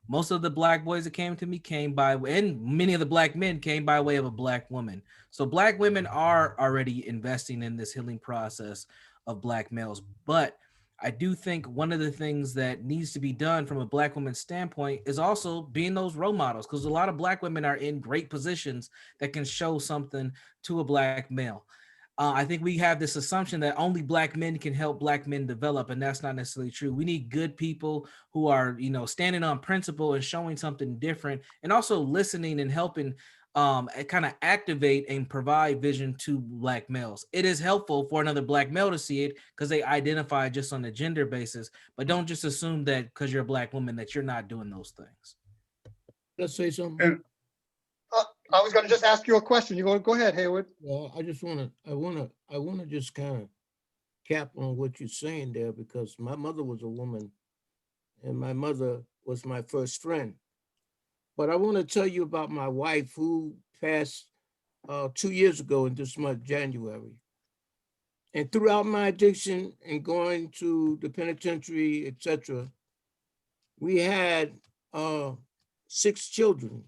Most of the Black boys that came to me came by, and many of the Black men came by way of a Black woman. So Black women are already investing in this healing process of Black males. But I do think one of the things that needs to be done from a Black woman's standpoint is also being those role models, because a lot of Black women are in great positions that can show something to a Black male. I think we have this assumption that only Black men can help Black men develop, and that's not necessarily true. We need good people who are, standing on principle and showing something different, and also listening and helping kind of activate and provide vision to Black males. It is helpful for another Black male to see it because they identify just on a gender basis, but don't just assume that because you're a Black woman that you're not doing those things. Let's say something. And I was going to just ask you a question. You go ahead, Haywood. Well, I want to just kind of cap on what you're saying there, because my mother was a woman and my mother was my first friend. But I want to tell you about my wife who passed 2 years ago in this month, January. And throughout my addiction and going to the penitentiary, etc., we had 6 children.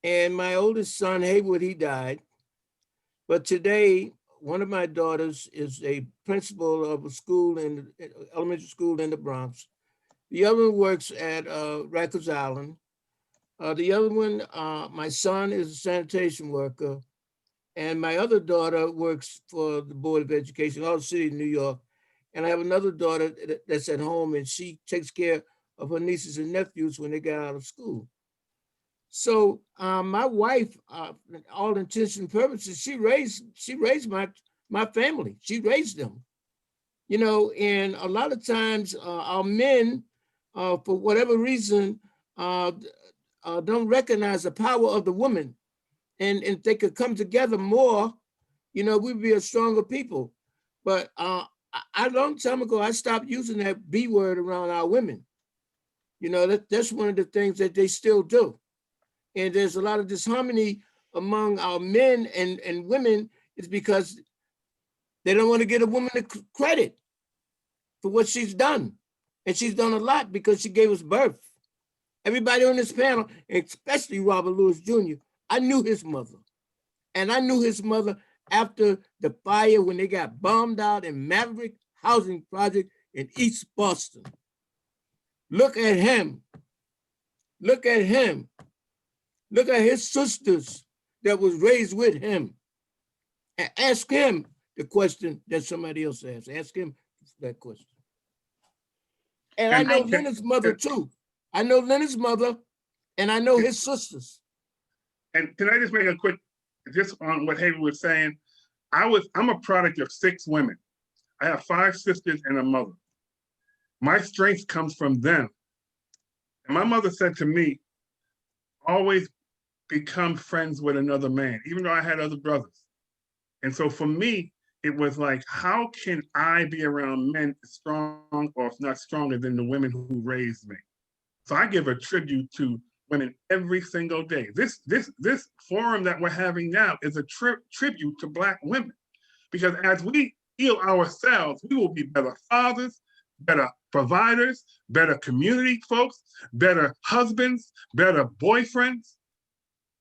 And my oldest son, Haywood, he died. But today, one of my daughters is a principal of a school elementary school in the Bronx. The other one works at Rikers Island. The other one, my son is a sanitation worker. And my other daughter works for the Board of Education, all the city of New York. And I have another daughter that's at home, and she takes care of her nieces and nephews when they get out of school. So my wife, all intents and purposes, she raised my family. She raised them, and a lot of times our men, for whatever reason, don't recognize the power of the woman. And if they could come together more, we'd be a stronger people. But a long time ago, I stopped using that B word around our women. That's one of the things that they still do. And there's a lot of disharmony among our men and women. It's because they don't want to give a woman the credit for what she's done. And she's done a lot because she gave us birth. Everybody on this panel, especially Robert Lewis Jr., I knew his mother. And I knew his mother after the fire when they got bombed out in Maverick Housing Project in East Boston. Look at him. Look at him. Look at his sisters that was raised with him. And ask him the question that somebody else asked. Ask him that question. And I know Leonard's mother too. I know Leonard's mother, and I know his sisters. And can I just make a quick just on what Haley was saying, I'm a product of 6 women. I have 5 sisters and a mother. My strength comes from them. And my mother said to me, always become friends with another man, even though I had other brothers. And so for me, it was like, how can I be around men strong, or if not stronger than the women who raised me? So I give a tribute to women every single day. This forum that we're having now is a tribute to Black women, because as we heal ourselves, we will be better fathers, better providers, better community folks, better husbands, better boyfriends.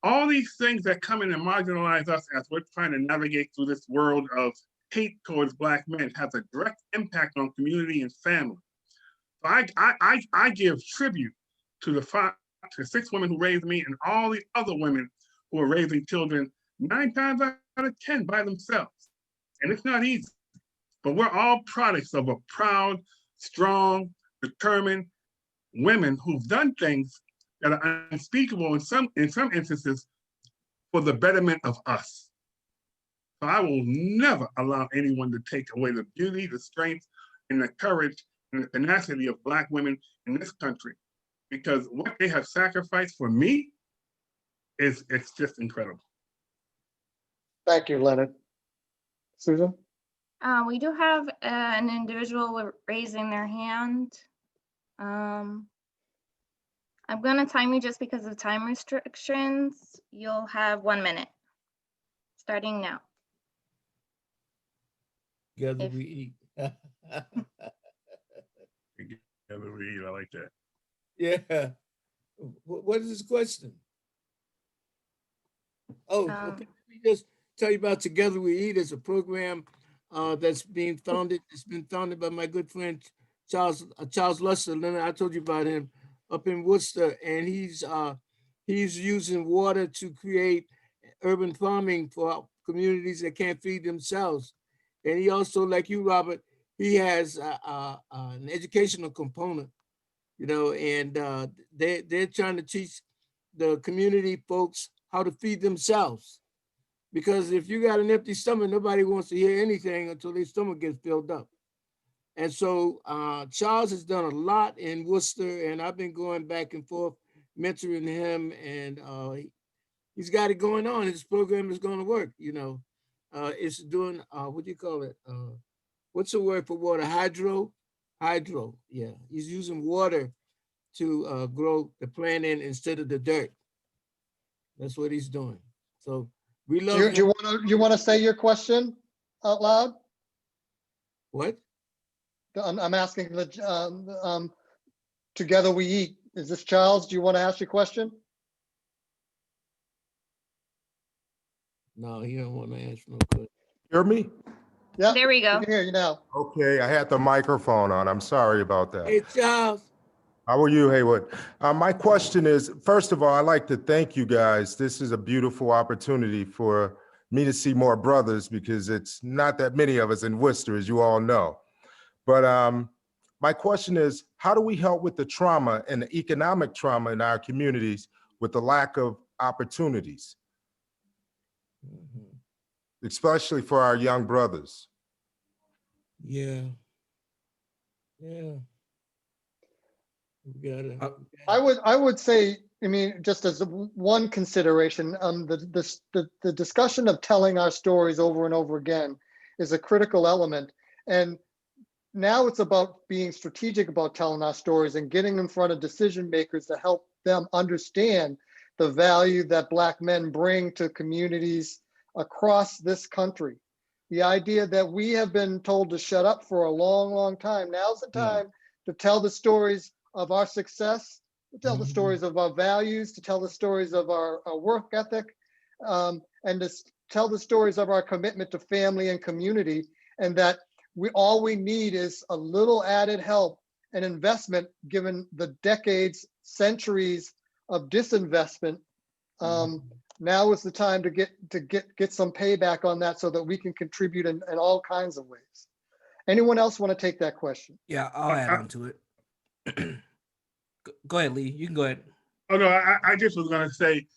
All these things that come in and marginalize us as we're trying to navigate through this world of hate towards Black men has a direct impact on community and family. So I give tribute to the 6 women who raised me and all the other women who are raising children 9 times out of 10 by themselves. And it's not easy, but we're all products of a proud, strong, determined women who've done things that are unspeakable in some instances for the betterment of us. So I will never allow anyone to take away the beauty, the strength, and the courage and the tenacity of Black women in this country, because what they have sacrificed for me it's just incredible. Thank you, Leonard. Susan? We do have an individual raising their hand. I'm gonna time you just because of time restrictions. You'll have 1 minute, starting now. Together we eat. Together we eat, I like that. Yeah. What is this question? Oh, okay. Let me just tell you about Together We Eat. It's a program that's being founded. It's been founded by my good friend Charles Luster. Leonard, I told you about him up in Worcester, and he's using water to create urban farming for communities that can't feed themselves. And he also, like you, Robert, he has an educational component, you know, and they're trying to teach the community folks how to feed themselves. Because if you got an empty stomach, nobody wants to hear anything until their stomach gets filled up. And so Charles has done a lot in Worcester, and I've been going back and forth mentoring him, and he's got it going on. His program is going to work, you know. It's doing, what do you call it? What's the word for water? Hydro, yeah. He's using water to grow the plant in instead of the dirt. That's what he's doing. So we love Do you want to say your question out loud? What? I'm asking the Together We Eat. Is this Charles? Do you want to ask your question? No, he don't want to answer no question. Hear me? Yeah. There we go. We can hear you now. Okay, I had the microphone on. I'm sorry about that. Hey, Charles. How are you, Haywood? My question is, first of all, I'd like to thank you guys. This is a beautiful opportunity for me to see more brothers, because it's not that many of us in Worcester, as you all know. But my question is, how do we help with the trauma and the economic trauma in our communities with the lack of opportunities, especially for our young brothers? Yeah. Yeah. We gotta, I would say, I mean, just as one consideration, the discussion of telling our stories over and over again is a critical element. And now it's about being strategic about telling our stories and getting in front of decision makers to help them understand the value that Black men bring to communities across this country. The idea that we have been told to shut up for a long, long time. Now's the time to tell the stories of our success, to tell the stories of our values, to tell the stories of our work ethic, and to tell the stories of our commitment to family and community, and that all we need is a little added help and investment given the decades, centuries of disinvestment. Now is the time to get some payback on that so that we can contribute in all kinds of ways. Anyone else want to take that question? Yeah, I'll add on to it. Go ahead, Lee. You can go ahead. Oh no, I just was going to say,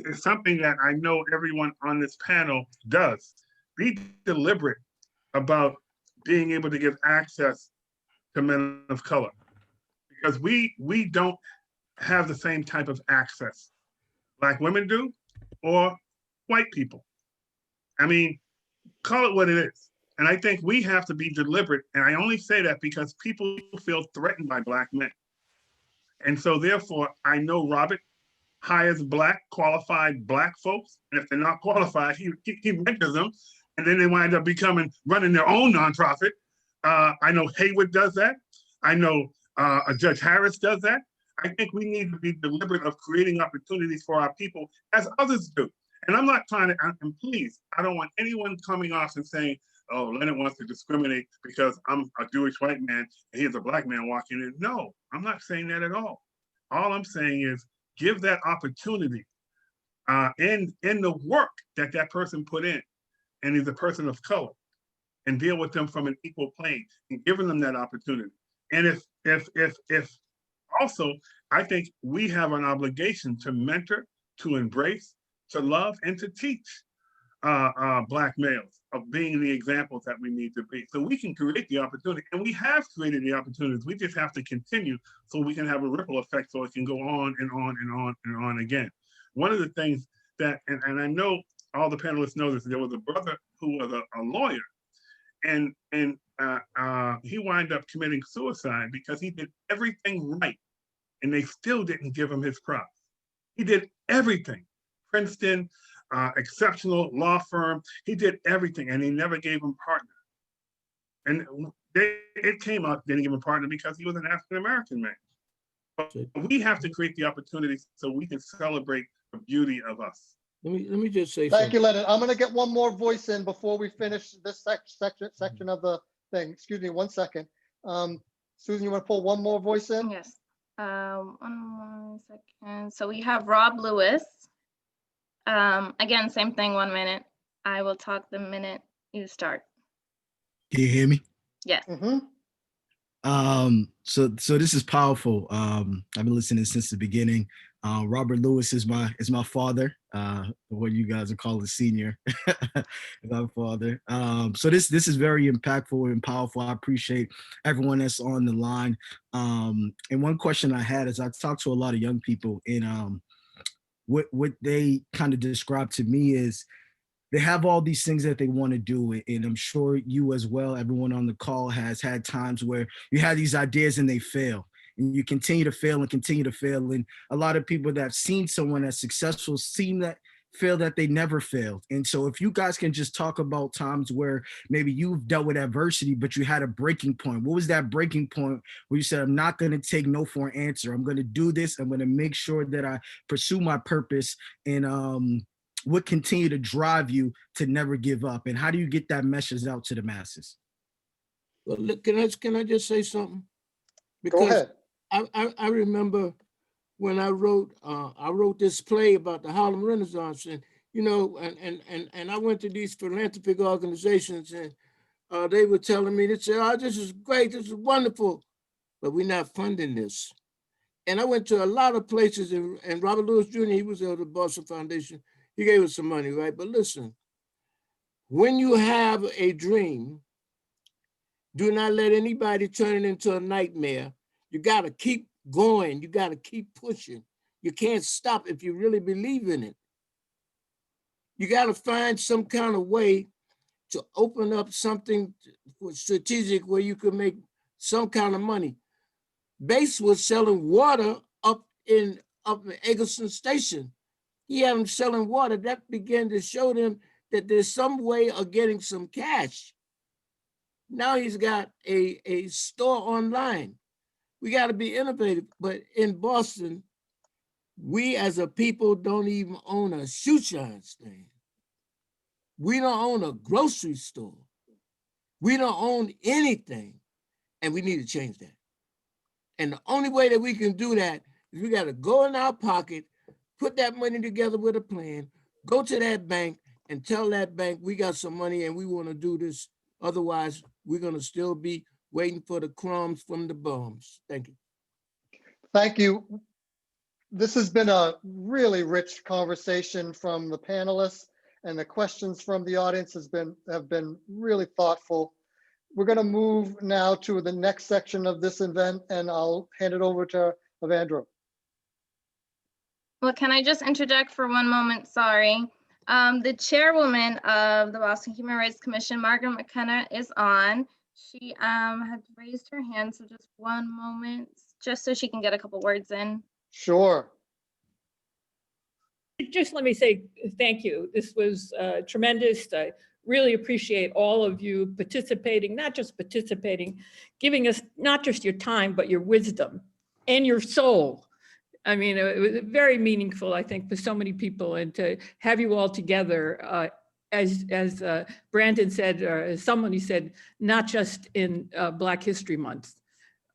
is something that I know everyone on this panel does. Be deliberate about being able to give access to men of color, because we don't have the same type of access Black women do or white people. I mean, call it what it is. And I think we have to be deliberate. And I only say that because people feel threatened by Black men. And so therefore, I know Robert hires Black, qualified Black folks. And if they're not qualified, he mentors them. And then they wind up running their own nonprofit. I know Haywood does that. I know Judge Harris does that. I think we need to be deliberate of creating opportunities for our people as others do. And I'm not trying to, and please, I don't want anyone coming off and saying, oh, Leonard wants to discriminate because I'm a Jewish white man and he's a Black man walking in. No, I'm not saying that at all. All I'm saying is give that opportunity in the work that person put in, and he's a person of color, and deal with them from an equal plane and giving them that opportunity. And if also, I think we have an obligation to mentor, to embrace, to love, and to teach Black males of being the examples that we need to be. So we can create the opportunity, and we have created the opportunities. We just have to continue so we can have a ripple effect so it can go on and on and on and on again. One of the things that, and I know all the panelists know this, there was a brother who was a lawyer, and he wound up committing suicide because he did everything right, and they still didn't give him his props. He did everything. Princeton, exceptional law firm. He did everything, and he never gave him partner. And it came out, didn't give him partner because he was an African-American man. But we have to create the opportunities so we can celebrate the beauty of us. Let me just say Thank something. you, Leonard. I'm going to get one more voice in before we finish this section of the thing. Excuse me, 1 second. Susan, you want to pull one more voice in? Yes. 1 more second. So we have Rob Lewis. Again, same thing, 1 minute. I will talk the minute you start. Can you hear me? Yes. So this is powerful. I've been listening since the beginning. Robert Lewis is my father. What you guys are calling senior, my father. So this is very impactful and powerful. I appreciate everyone that's on the line. And one question I had is I talked to a lot of young people, and what they kind of describe to me is they have all these things that they want to do. And I'm sure you as well, everyone on the call has had times where you have these ideas and they fail. And you continue to fail and continue to fail. And a lot of people that have seen someone that's successful feel that they never failed. And so if you guys can just talk about times where maybe you've dealt with adversity, but you had a breaking point. What was that breaking point where you said, I'm not going to take no for an answer. I'm going to do this. I'm going to make sure that I pursue my purpose, and what continue to drive you to never give up? And how do you get that message out to the masses? Well, look, can I just say something? Go ahead. I remember when I wrote this play about the Harlem Renaissance, and and I went to these philanthropic organizations, and they were telling me, they said, oh, this is great, this is wonderful, but we're not funding this. And I went to a lot of places, and Robert Lewis Jr., he was at the Boston Foundation. He gave us some money, right? But listen, when you have a dream, do not let anybody turn it into a nightmare. You got to keep going. You got to keep pushing. You can't stop if you really believe in it. You got to find some kind of way to open up something strategic where you could make some kind of money. Bass was selling water up in Eggleston Station. He had them selling water. That began to show them that there's some way of getting some cash. Now he's got a store online. We got to be innovative. But in Boston, we as a people don't even own a shoe shine stand. We don't own a grocery store. We don't own anything. And we need to change that. And the only way that we can do that is we got to go in our pocket, put that money together with a plan, go to that bank and tell that bank we got some money and we want to do this. Otherwise, we're going to still be waiting for the crumbs from the bums. Thank you. Thank you. This has been a really rich conversation from the panelists, and the questions from the audience have been really thoughtful. We're going to move now to the next section of this event, and I'll hand it over to Evandro. Well, can I just interject for one moment? Sorry. The chairwoman of the Boston Human Rights Commission, Margaret Mckenna, is on. She had raised her hand, so just one moment, just so she can get a couple words in. Sure. Just let me say thank you. This was tremendous. I really appreciate all of you participating, not just participating, giving us not just your time, but your wisdom and your soul. I mean, it was very meaningful, I think, for so many people, and to have you all together, as Brandon said, or as somebody said, not just in Black History Month,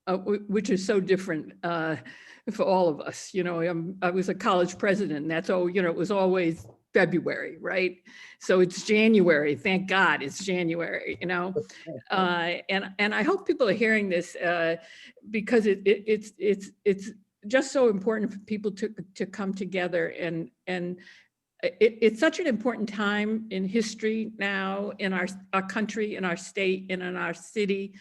which is so different for all of us. You know, I was a college president, and that's all, you know, it was always February, right? So it's January, thank God it's January, you know? And I hope people are hearing this because it's just so important for people to come together, and it's such an important time in history now, in our country, in our state, and in our city.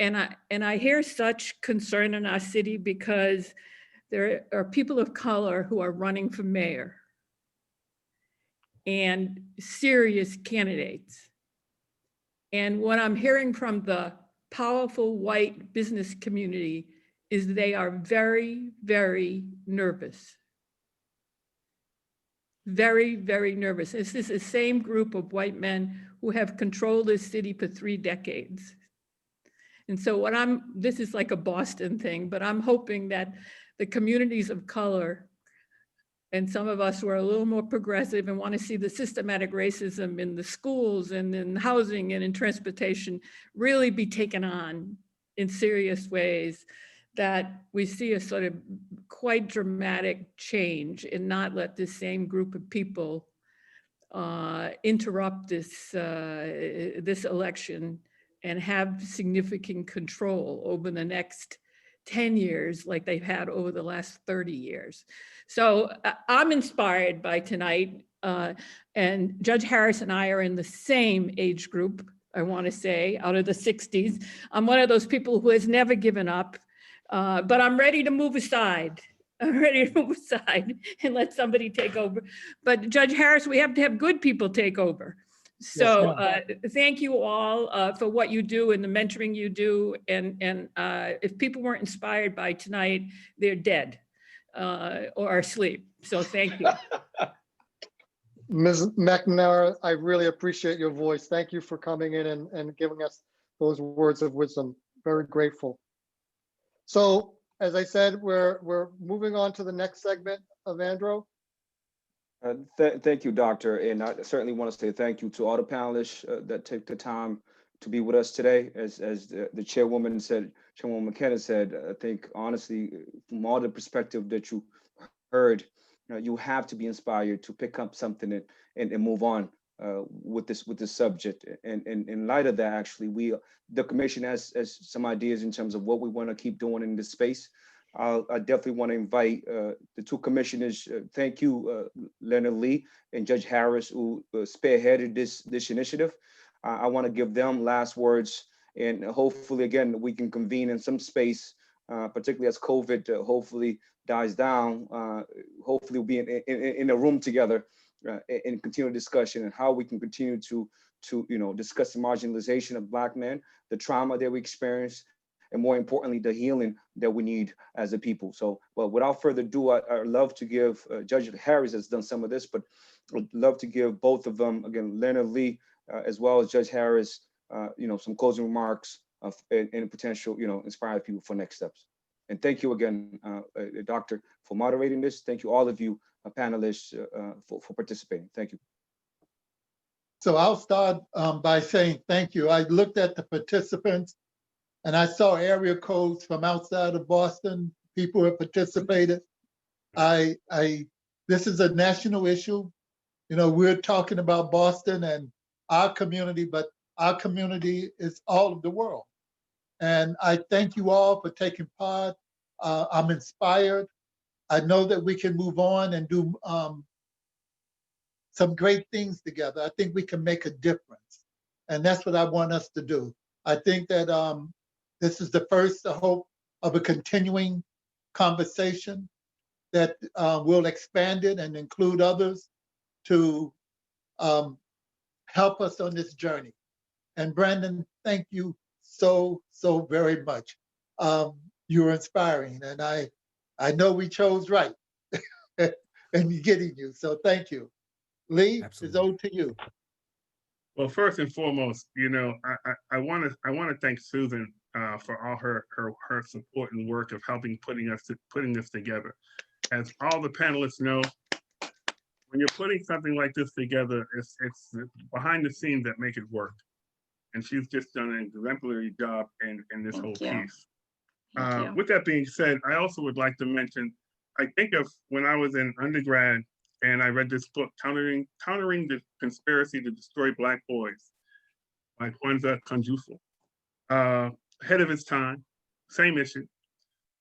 And I hear such concern in our city because there are people of color who are running for mayor, and serious candidates. And what I'm hearing from the powerful white business community is they are very, very nervous. Very, very nervous. This is the same group of white men who have controlled this city for 3 decades. And so this is like a Boston thing, but I'm hoping that the communities of color, and some of us who are a little more progressive and want to see the systematic racism in the schools and in housing and in transportation really be taken on in serious ways, that we see a sort of quite dramatic change and not let this same group of people interrupt this election and have significant control over the next 10 years like they've had over the last 30 years. So I'm inspired by tonight, and Judge Harris and I are in the same age group, I want to say, out of the 60s. I'm one of those people who has never given up, but I'm ready to move aside. I'm ready to move aside and let somebody take over. But Judge Harris, we have to have good people take over. So thank you all for what you do and the mentoring you do. And if people weren't inspired by tonight, they're dead or are asleep. So thank you. Ms. McNamara, I really appreciate your voice. Thank you for coming in and giving us those words of wisdom. Very grateful. So as I said, we're moving on to the next segment of Andrew. Thank you, Doctor. And I certainly want to say thank you to all the panelists that took the time to be with us today. As the chairwoman said, Chairwoman McKenna said, I think honestly, from all the perspective that you heard, you have to be inspired to pick up something and move on with this subject. And in light of that, actually, the commission has some ideas in terms of what we want to keep doing in this space. I definitely want to invite the two commissioners. Thank you, Leonard Lee and Judge Harris, who spearheaded this initiative. I want to give them last words, and hopefully, again, we can convene in some space, particularly as COVID hopefully dies down. Hopefully, we'll be in a room together and continue discussion and how we can continue to discuss the marginalization of Black men, the trauma that we experience, and more importantly, the healing that we need as a people. So, well, without further ado, I'd love to give, Judge Harris has done some of this, but I'd love to give both of them, again, Leonard Lee, as well as Judge Harris, some closing remarks and potential, inspire people for next steps. And thank you again, Doctor, for moderating this. Thank you, all of you panelists, for participating. Thank you. So I'll start by saying thank you. I looked at the participants and I saw area codes from outside of Boston. People have participated. This is a national issue. We're talking about Boston and our community, but our community is all of the world. And I thank you all for taking part. I'm inspired. I know that we can move on and do some great things together. I think we can make a difference. And that's what I want us to do. I think that this is the first, I hope, of a continuing conversation that will expand it and include others to help us on this journey. And Brandon, thank you so very much. You're inspiring, and I know we chose right in getting you. So thank you. Lee, it's owed to you. Well, first and foremost, you know, I want to thank Susan for all her support and work of helping putting this together. As all the panelists know, when you're putting something like this together, it's behind the scenes that make it work. And she's just done an exemplary job in this whole piece. With that being said, I also would like to mention, I think of when I was in undergrad and I read this book, Countering the Conspiracy to Destroy Black Boys by Kwanzaa Kanjufu. Ahead of its time, same issue,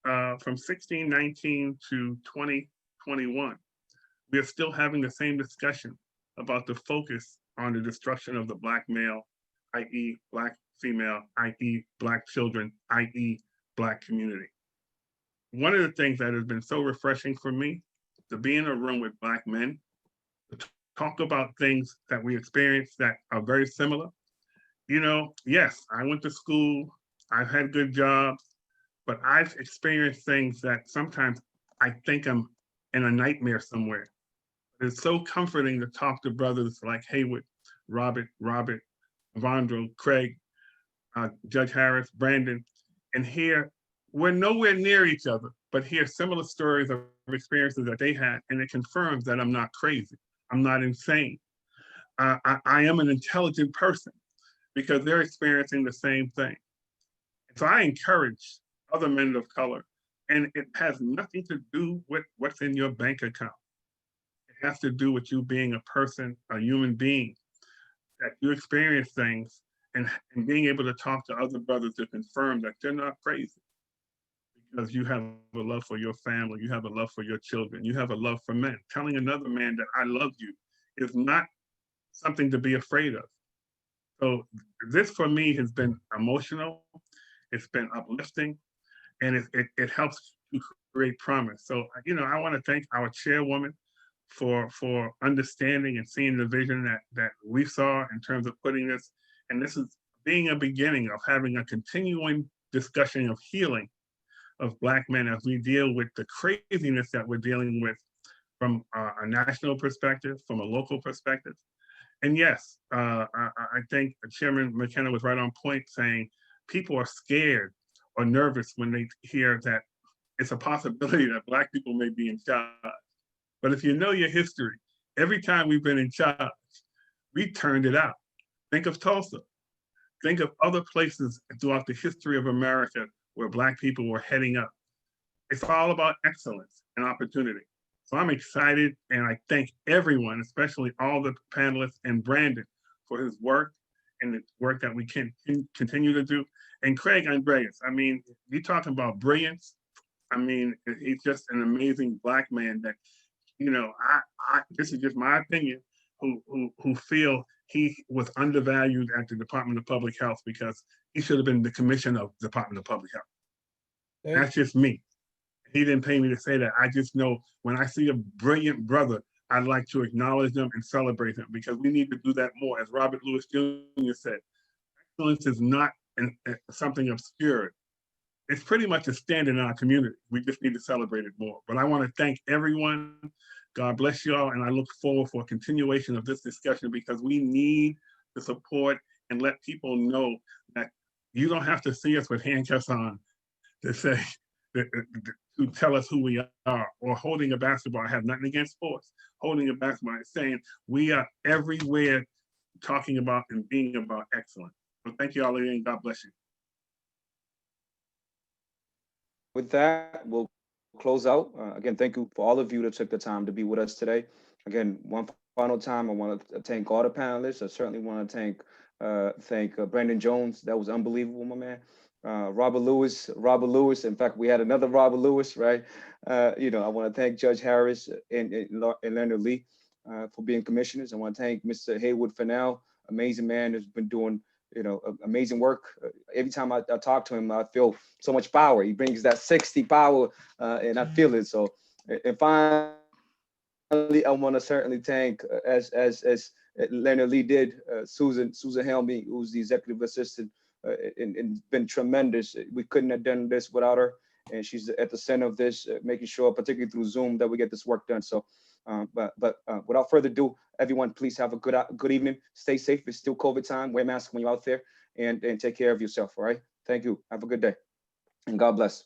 from 1619 to 2021. We are still having the same discussion about the focus on the destruction of the Black male, i.e. Black female, i.e. Black children, i.e. Black community. One of the things that has been so refreshing for me to be in a room with Black men, to talk about things that we experience that are very similar. You know, yes, I went to school, I've had good jobs, but I've experienced things that sometimes I think I'm in a nightmare somewhere. It's so comforting to talk to brothers like Haywood, Robert, Evandro, Craig, Judge Harris, Brandon, and hear we're nowhere near each other, but hear similar stories of experiences that they had, and it confirms that I'm not crazy, I'm not insane. I am an intelligent person because they're experiencing the same thing. So I encourage other men of color, and it has nothing to do with what's in your bank account. It has to do with you being a person, a human being, that you experience things and being able to talk to other brothers to confirm that they're not crazy. Because you have a love for your family, you have a love for your children, you have a love for men. Telling another man that I love you is not something to be afraid of. So this for me has been emotional, it's been uplifting, and it helps to create promise. So, you know, I want to thank our chairwoman for understanding and seeing the vision that we saw in terms of putting this. And this is being a beginning of having a continuing discussion of healing of Black men as we deal with the craziness that we're dealing with from a national perspective, from a local perspective. And yes, I think Chairman McKenna was right on point saying people are scared or nervous when they hear that it's a possibility that Black people may be in charge. But if you know your history, every time we've been in charge, we turned it out. Think of Tulsa. Think of other places throughout the history of America where Black people were heading up. It's all about excellence and opportunity. So I'm excited, and I thank everyone, especially all the panelists and Brandon for his work and the work that we can continue to do. And Craig Andreas, I mean, you're talking about brilliance. I mean, he's just an amazing Black man that, you know, this is just my opinion, who feel he was undervalued at the Department of Public Health because he should have been the commissioner of the Department of Public Health. That's just me. He didn't pay me to say that. I just know when I see a brilliant brother, I'd like to acknowledge them and celebrate them because we need to do that more. As Robert Lewis Jr. said, excellence is not something obscure. It's pretty much a standard in our community. We just need to celebrate it more. But I want to thank everyone. God bless you all. And I look forward for a continuation of this discussion because we need the support and let people know that you don't have to see us with handcuffs on to say, to tell us who we are, or holding a basketball. I have nothing against sports. Holding a basketball is saying we are everywhere talking about and being about excellence. So thank you all again. God bless you. With that, we'll close out. Again, thank you for all of you that took the time to be with us today. Again, one final time, I want to thank all the panelists. I certainly want to thank Brandon Jones. That was unbelievable, my man. Robert Lewis. In fact, we had another Robert Lewis, right? I want to thank Judge Harris and Leonard Lee for being commissioners. I want to thank Mr. Haywood Fennell, amazing man who's been doing, amazing work. Every time I talk to him, I feel so much power. He brings that 60 power, and I feel it. So, and finally, I want to certainly thank, as Leonard Lee did, Susan Helmy, who's the executive assistant, and been tremendous. We couldn't have done this without her, and she's at the center of this, making sure, particularly through Zoom, that we get this work done. So, but without further ado, everyone, please have a good evening. Stay safe. It's still COVID time. Wear masks when you're out there, and take care of yourself. All right. Thank you. Have a good day, and God bless.